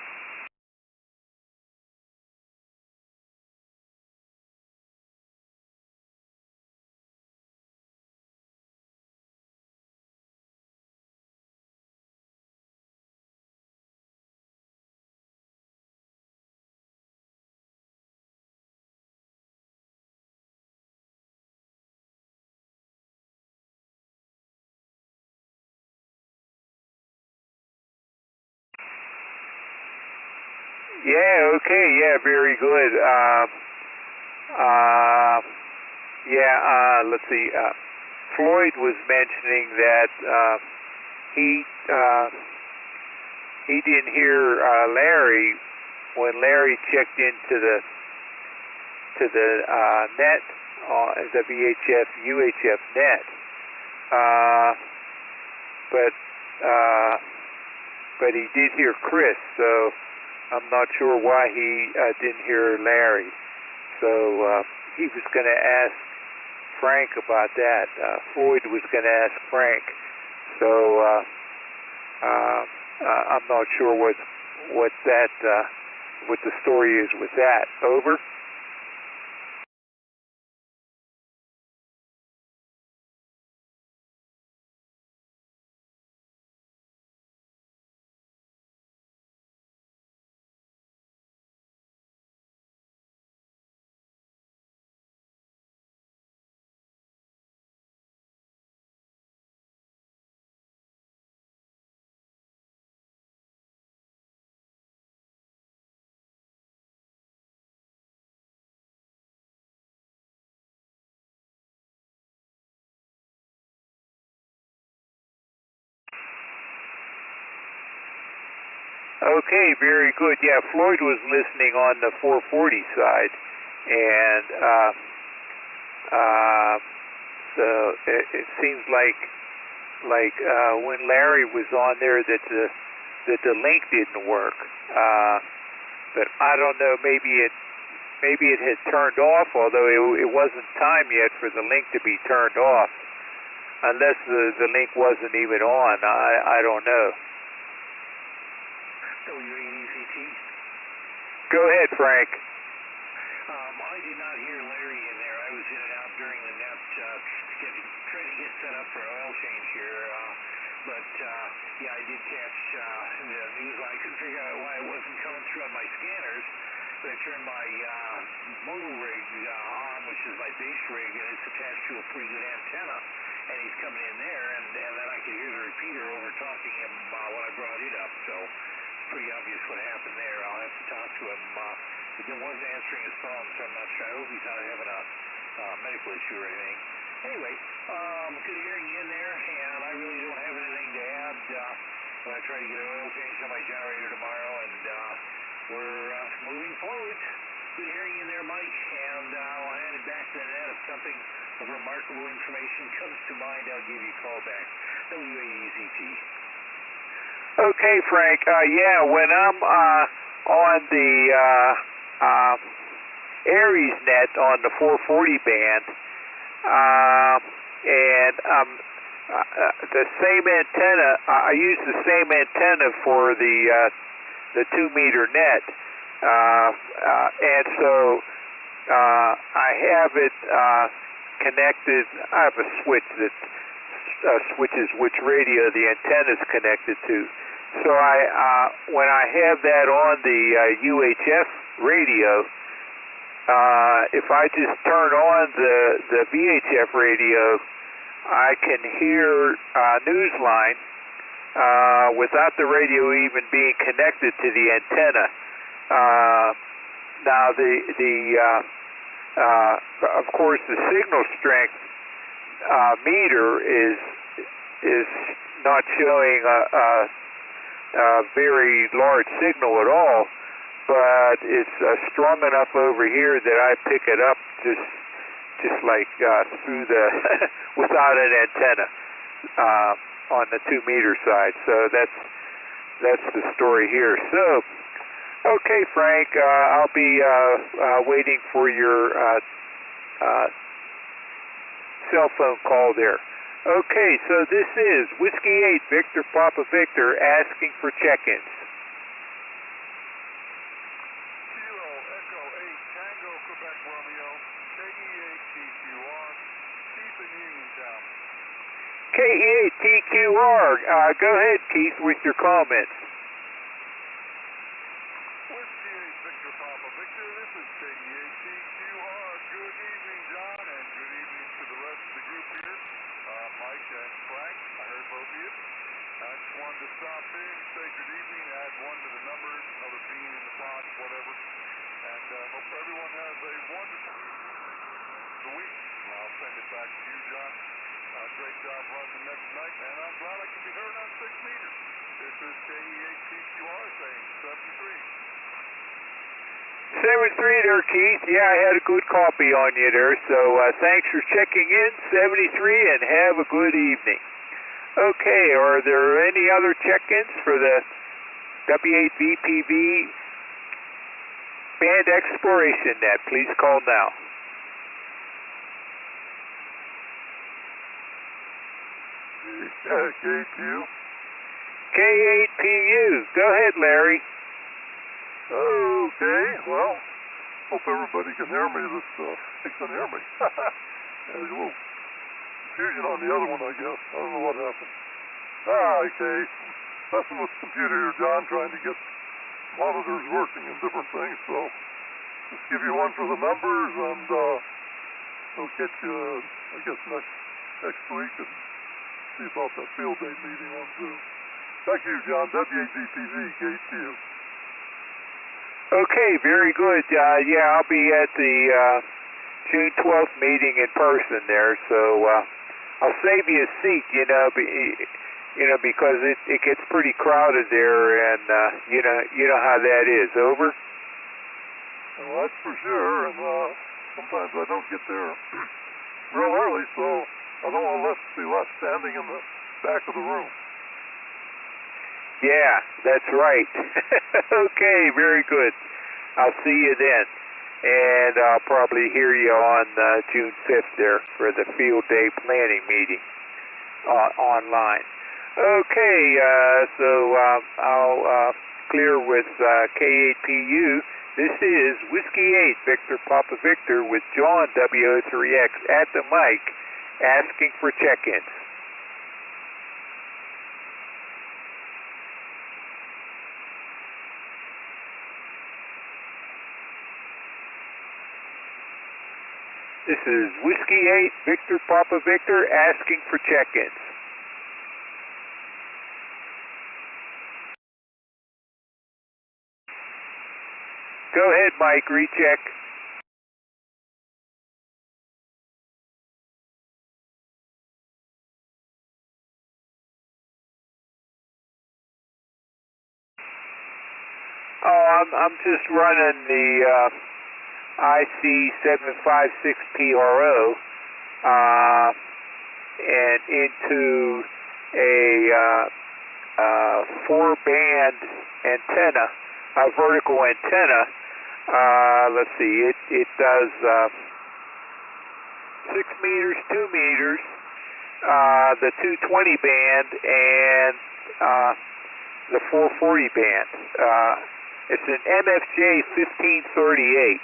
Yeah, okay, yeah, very good. Let's see, Floyd was mentioning that he didn't hear Larry when Larry checked into the net, the VHF UHF net, but he did hear Chris, so I'm not sure why he didn't hear Larry. So he was going to ask Frank about that. Floyd was going to ask Frank. So I'm not sure what the story is with that. Over. Okay, very good. Yeah, Floyd was listening on the 440 side, and so it seems like when Larry was on there that the link didn't work. But I don't know. Maybe it had turned off, although it wasn't time yet for the link to be turned off, unless the link wasn't even on. I don't know. W8VPV. Go ahead, Frank. I did not hear Larry in there. I was in and out during the net, trying to get set up for an oil change here. But I did catch the news. I couldn't figure out why it wasn't coming through on my scanners. But I turned my motor rig on, which is my base rig, and it's attached to a pretty good antenna. And he's coming in there, and then I could hear the repeater over talking him when I brought it up. So pretty obvious what happened there. I'll have to talk to him. But he wasn't answering his phone, so I'm not sure. I hope he's not having a medical issue or anything. Anyway, good hearing you in there, and I really don't have anything to add. When I try to get an oil change on my generator tomorrow, and we're moving forward. Good hearing you in there, Mike, and I'll hand it back to the net. If something of remarkable information comes to mind, I'll give you a call back. W8VPV. Okay, Frank. When I'm on the Aries net on the 440 band, and the same antenna, I use the same antenna for the 2-meter net, and so I have it connected. I have a switch that switches which radio the antenna is connected to. So when I have that on the UHF radio, if I just turn on the VHF radio, I can hear Newsline without the radio even being connected to the antenna. Now of course the signal strength meter is not showing very large signal at all, but it's strong enough over here that I pick it up just like through the without an antenna on the 2 meter side. So that's the story here. So, okay, Frank, I'll be waiting for your cell phone call there. Okay, so this is Whiskey 8 Victor Papa Victor asking for check-ins. Kilo Echo 8 Tango Quebec Romeo KE8TQR Keith in Uniontown. KE8TQR, go ahead, Keith, with your comments. Whiskey 8 Victor Papa Victor, this is KE8TQR. Good evening, John, and good evening to the rest of the group here. Mike and Frank, I heard both of you. I just wanted to stop in, say good evening, add one to the numbers, another bean in the pot, whatever. And hope everyone has a wonderful week. I'll send it back to you, John. Great job running the next night, and I'm glad I can be heard on 6 meters. This is KE8TQR saying 73. 73 there, Keith. Yeah, I had a good copy on you there, so thanks for checking in, 73, and have a good evening. Okay, are there any other check-ins for the W8VPV Band Exploration Net? Please call now. K8PU. K8PU. Go ahead, Larry. Okay, well, hope everybody can hear me. They can hear me. There's a little confusion on the other one, I guess. I don't know what happened. Okay. Messing with the computer here, John, trying to get monitors working and different things. So, just give you one for the numbers, and we'll get you, I guess, next week and see about that field day meeting on Zoom. Thank you, John. W8VPV, KTU. Okay, very good. Yeah, I'll be at the June 12th meeting in person there, so I'll save you a seat, because it gets pretty crowded there, and you know how that is. Over? Well, that's for sure, and sometimes I don't get there real early, so I don't want to be left standing in the back of the room. Yeah, that's right. Okay, very good. I'll see you then. And I'll probably hear you on June 5th there for the field day planning meeting online. Okay, so I'll clear with K8PU. This is Whiskey 8 Victor Papa Victor with John W03X at the mic asking for check-ins. This is Whiskey 8 Victor Papa Victor asking for check-ins. Go ahead, Mike, recheck. Oh, I'm just running the IC756PRO and into a 4-band antenna, a vertical antenna. Let's see, it does 6 meters, 2 meters, the 220 band, and the 440 band. It's an MFJ 1538,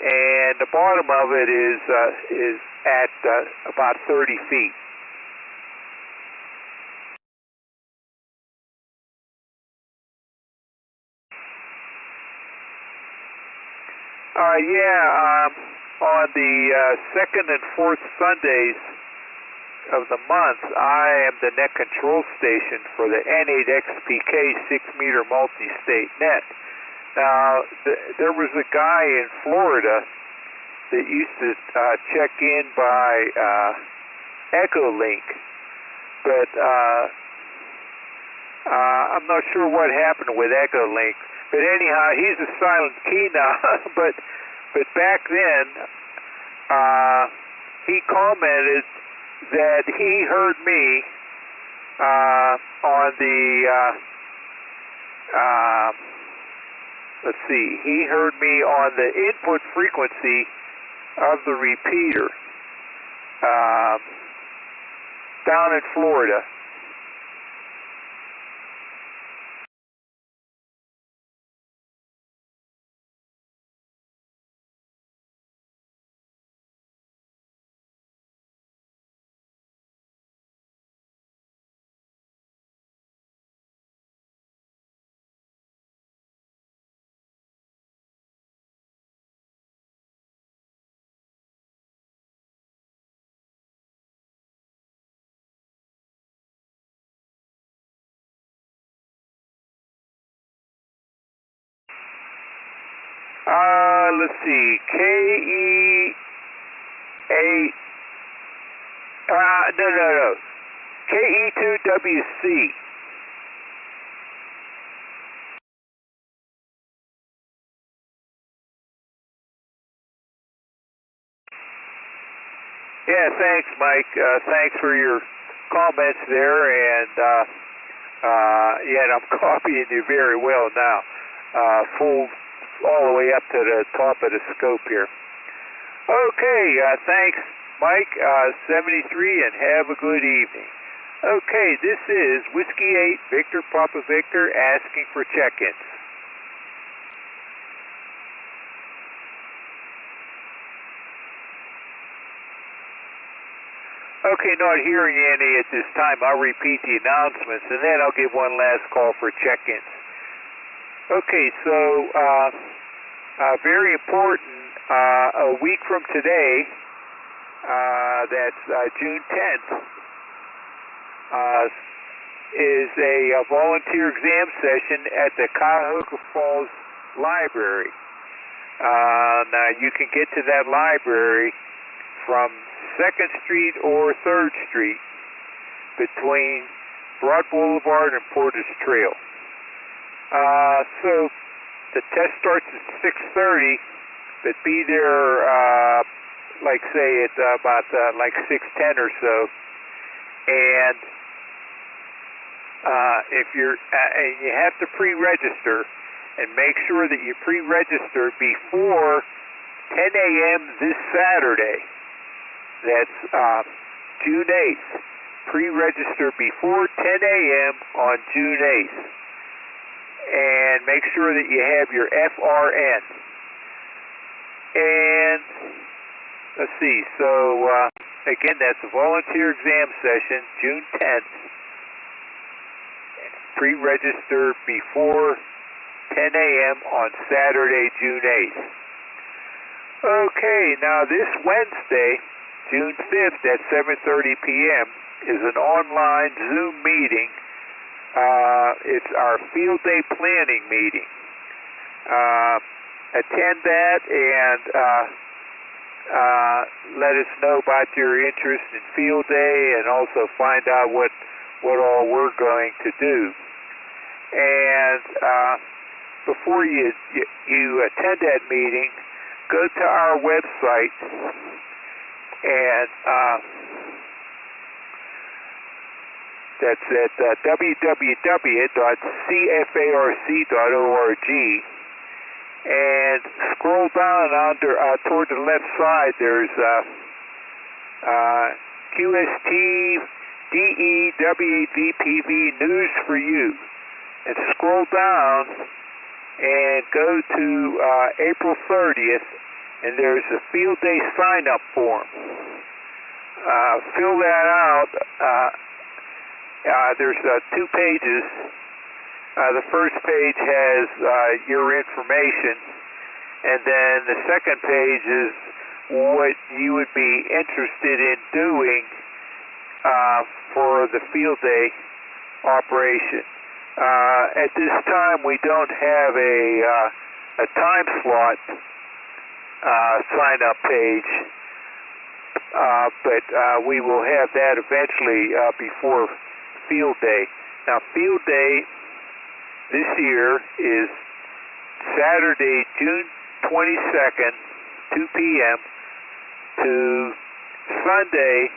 and the bottom of it is at about 30 feet. On the second and fourth Sundays of the month, I am the net control station for the N8XPK 6-meter multi-state net. Now, there was a guy in Florida that used to check in by Echolink, but I'm not sure what happened with Echolink, but anyhow, he's a silent key now. but back then, he commented that he heard me on the let's see, he heard me on the input frequency of the repeater down in Florida. Let's see, KE2WC. Yeah, thanks, Mike. Thanks for your comments there, and yeah, I'm copying you very well now. Full all the way up to the top of the scope here. Okay, thanks, Mike, 73, and have a good evening. Okay, this is Whiskey 8, Victor Papa Victor, asking for check-ins. Okay, not hearing any at this time. I'll repeat the announcements, and then I'll give one last call for check-ins. Okay, so very important, a week from today, that's June 10th, is a volunteer exam session at the Cuyahoga Falls Library. Now, you can get to that library from 2nd Street or 3rd Street between Broad Boulevard and Porter's Trail. So the test starts at 6:30, but be there, like say at about like 6:10 or so. And if you're, you have to pre-register, and make sure that you pre-register before 10 a.m. this Saturday. That's June 8th. Pre-register before 10 a.m. on June 8th. And make sure that you have your FRN. And let's see, so again, that's a volunteer exam session, June 10th. Pre-register before 10 a.m. on Saturday, June 8th. Okay, now this Wednesday, June 5th at 7:30 p.m. is an online Zoom meeting. It's our field day planning meeting. Attend that and let us know about your interest in field day, and also find out what all we're going to do. And before you attend that meeting, go to our website and that's at www.cfarc.org, and scroll down under toward the left side. There's QST DE W8VPV News for You, and scroll down and go to April 30th, and there's a field day sign-up form. Fill that out. There's 2 pages. The first page has your information, and then the second page is what you would be interested in doing for the field day operation. At this time, we don't have a time slot sign-up page, but we will have that eventually before field day. Now, field day this year is Saturday, June 22nd, 2 p.m. to Sunday,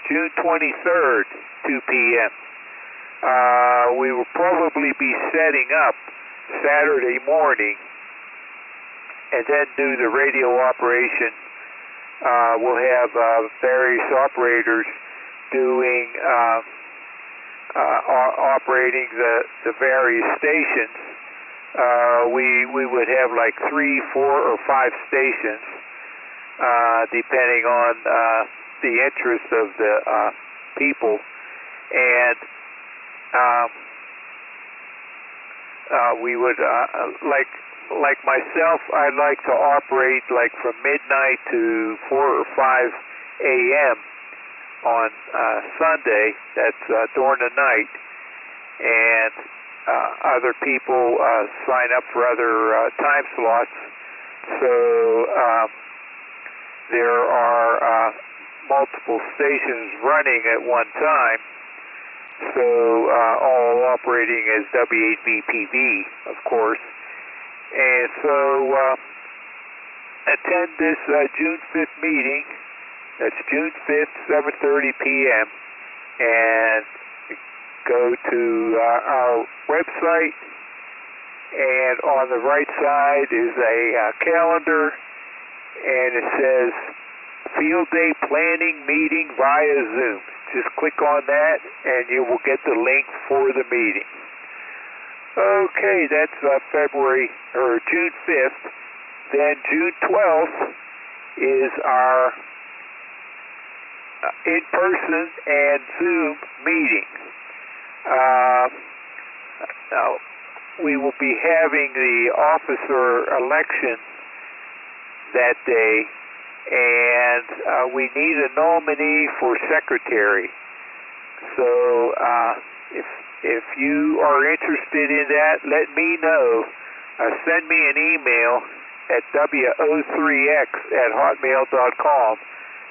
June 23rd, 2 p.m. We will probably be setting up Saturday morning and then do the radio operation. We'll have various operators doing operating the various stations. We would have like 3, 4, or 5 stations, depending on the interest of the people. And we would like myself, I'd like to operate like from midnight to 4 or 5 a.m. on Sunday. That's during the night, and other people sign up for other time slots. So there are multiple stations running at one time. So all operating as W8VPV, of course. And so attend this June 5th meeting. That's June 5th, 7:30 p.m. And go to our website, and on the right side is a calendar, and it says Field Day Planning Meeting via Zoom. Just click on that, and you will get the link for the meeting. Okay, that's June 5th. Then June 12th is our in-person and Zoom meeting. Now, we will be having the officer election that day, and we need a nominee for secretary. So if you are interested in that, let me know. Send me an email at wo3x@hotmail.com.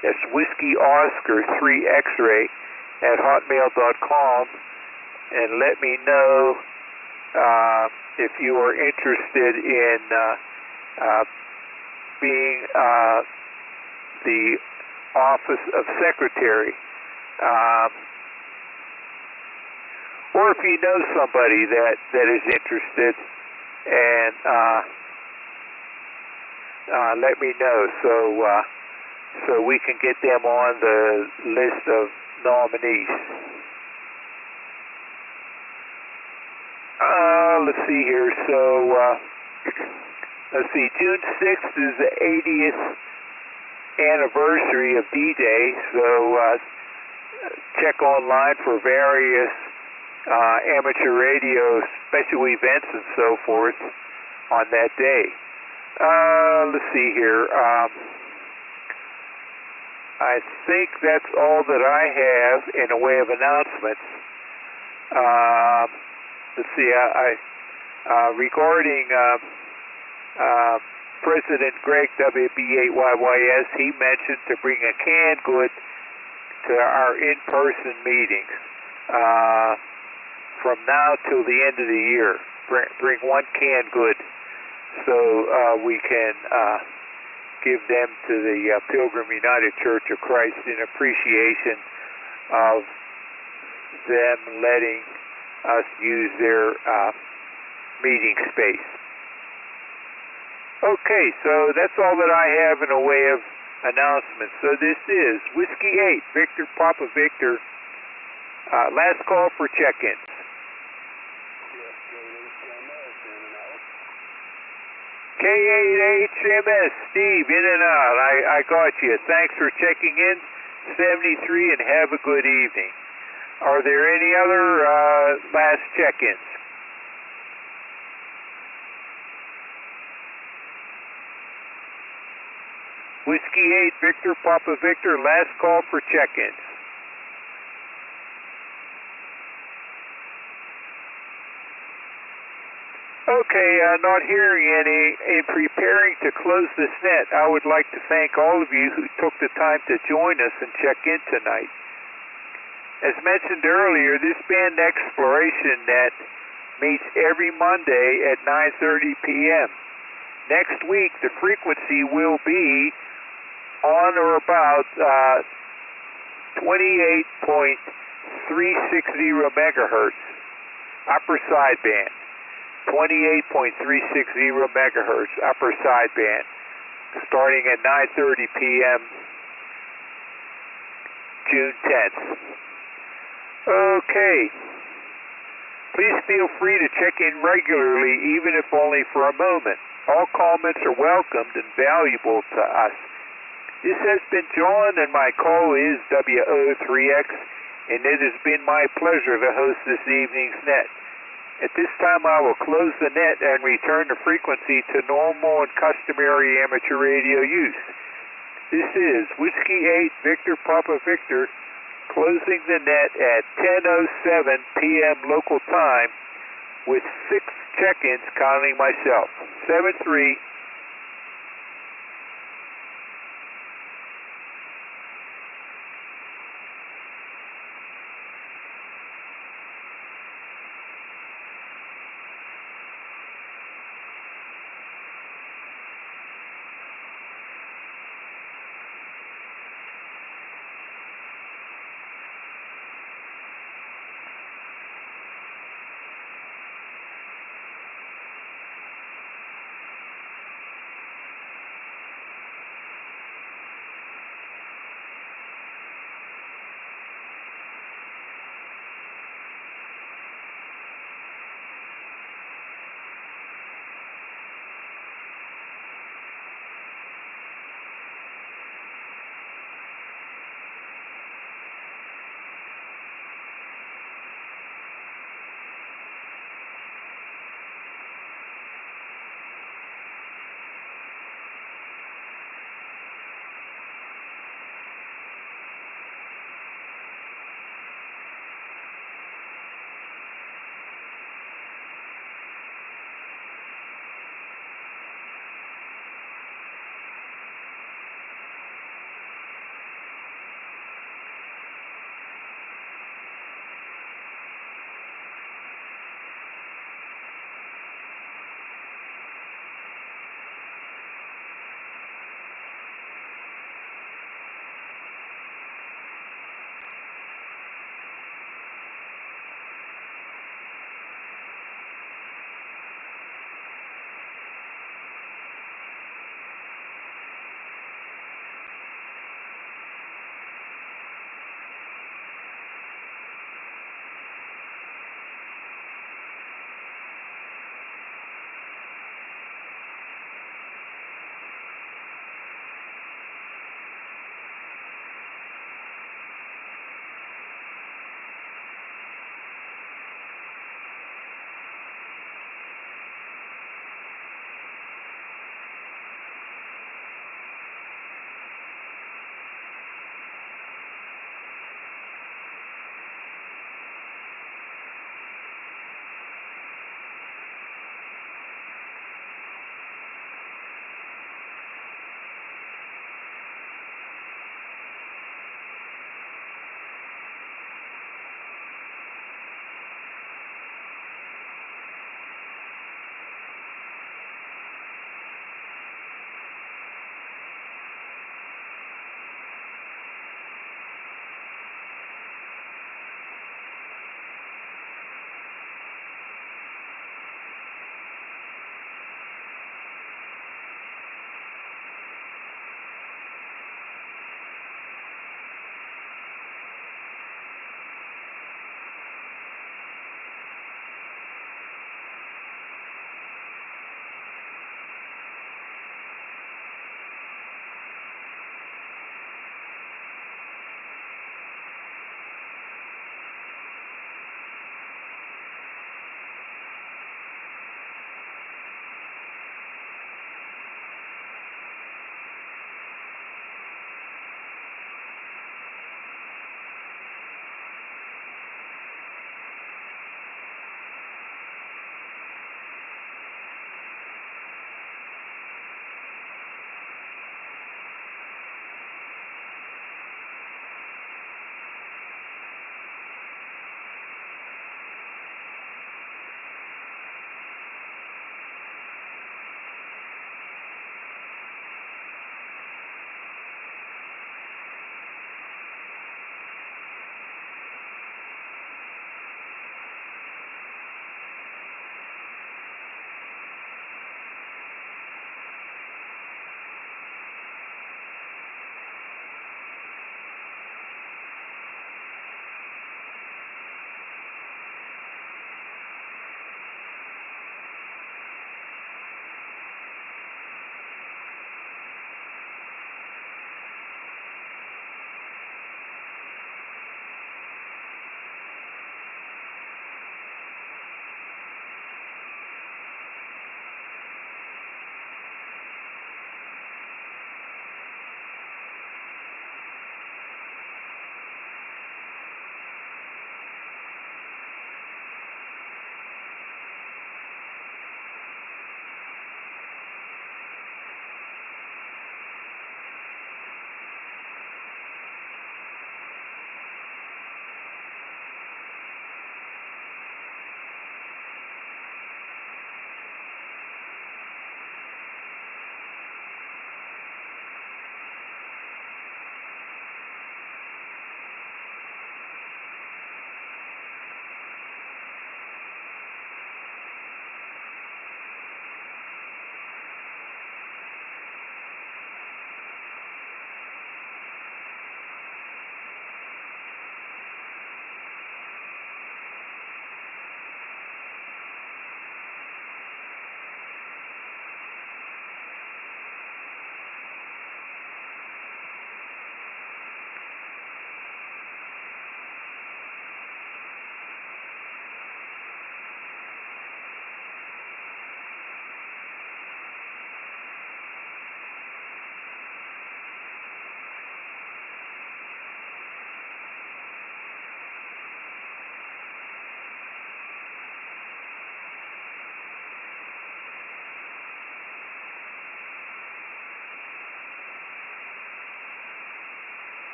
That's Whiskey Oscar 3 X-ray @hotmail.com, and let me know if you are interested in being the office of secretary, or if you know somebody that is interested, and let me know so we can get them on the list of nominees. Let's see here. So let's see. June 6th is the 80th anniversary of D-Day. So check online for various amateur radio special events and so forth on that day. Let's see here. I think that's all that I have in a way of announcements. Let's see. Regarding President Greg WB8YYS, he mentioned to bring a canned good to our in-person meetings from now till the end of the year. Bring one canned good so we can give them to the Pilgrim United Church of Christ in appreciation of them letting us use their meeting space. Okay, so that's all that I have in a way of announcements. So this is Whiskey 8, Victor Papa Victor, last call for check-ins. K8HMS, Steve, in and out. I got you. Thanks for checking in, 73, and have a good evening. Are there any other last check-ins? Whiskey 8, Victor Papa Victor, last call for check-ins. Okay, not hearing any. In preparing to close this net, I would like to thank all of you who took the time to join us and check in tonight. As mentioned earlier, this band exploration net meets every Monday at 9:30 p.m. Next week, the frequency will be on or about 28.360 megahertz, upper sideband. 28.360 megahertz, upper sideband, starting at 9:30 p.m. June 10th. Okay. Please feel free to check in regularly, even if only for a moment. All comments are welcomed and valuable to us. This has been John, and my call is W8VPV, and it has been my pleasure to host this evening's net. At this time, I will close the net and return the frequency to normal and customary amateur radio use. This is Whiskey 8 Victor Papa Victor, closing the net at 10:07 p.m. local time with 6 check-ins counting myself. 73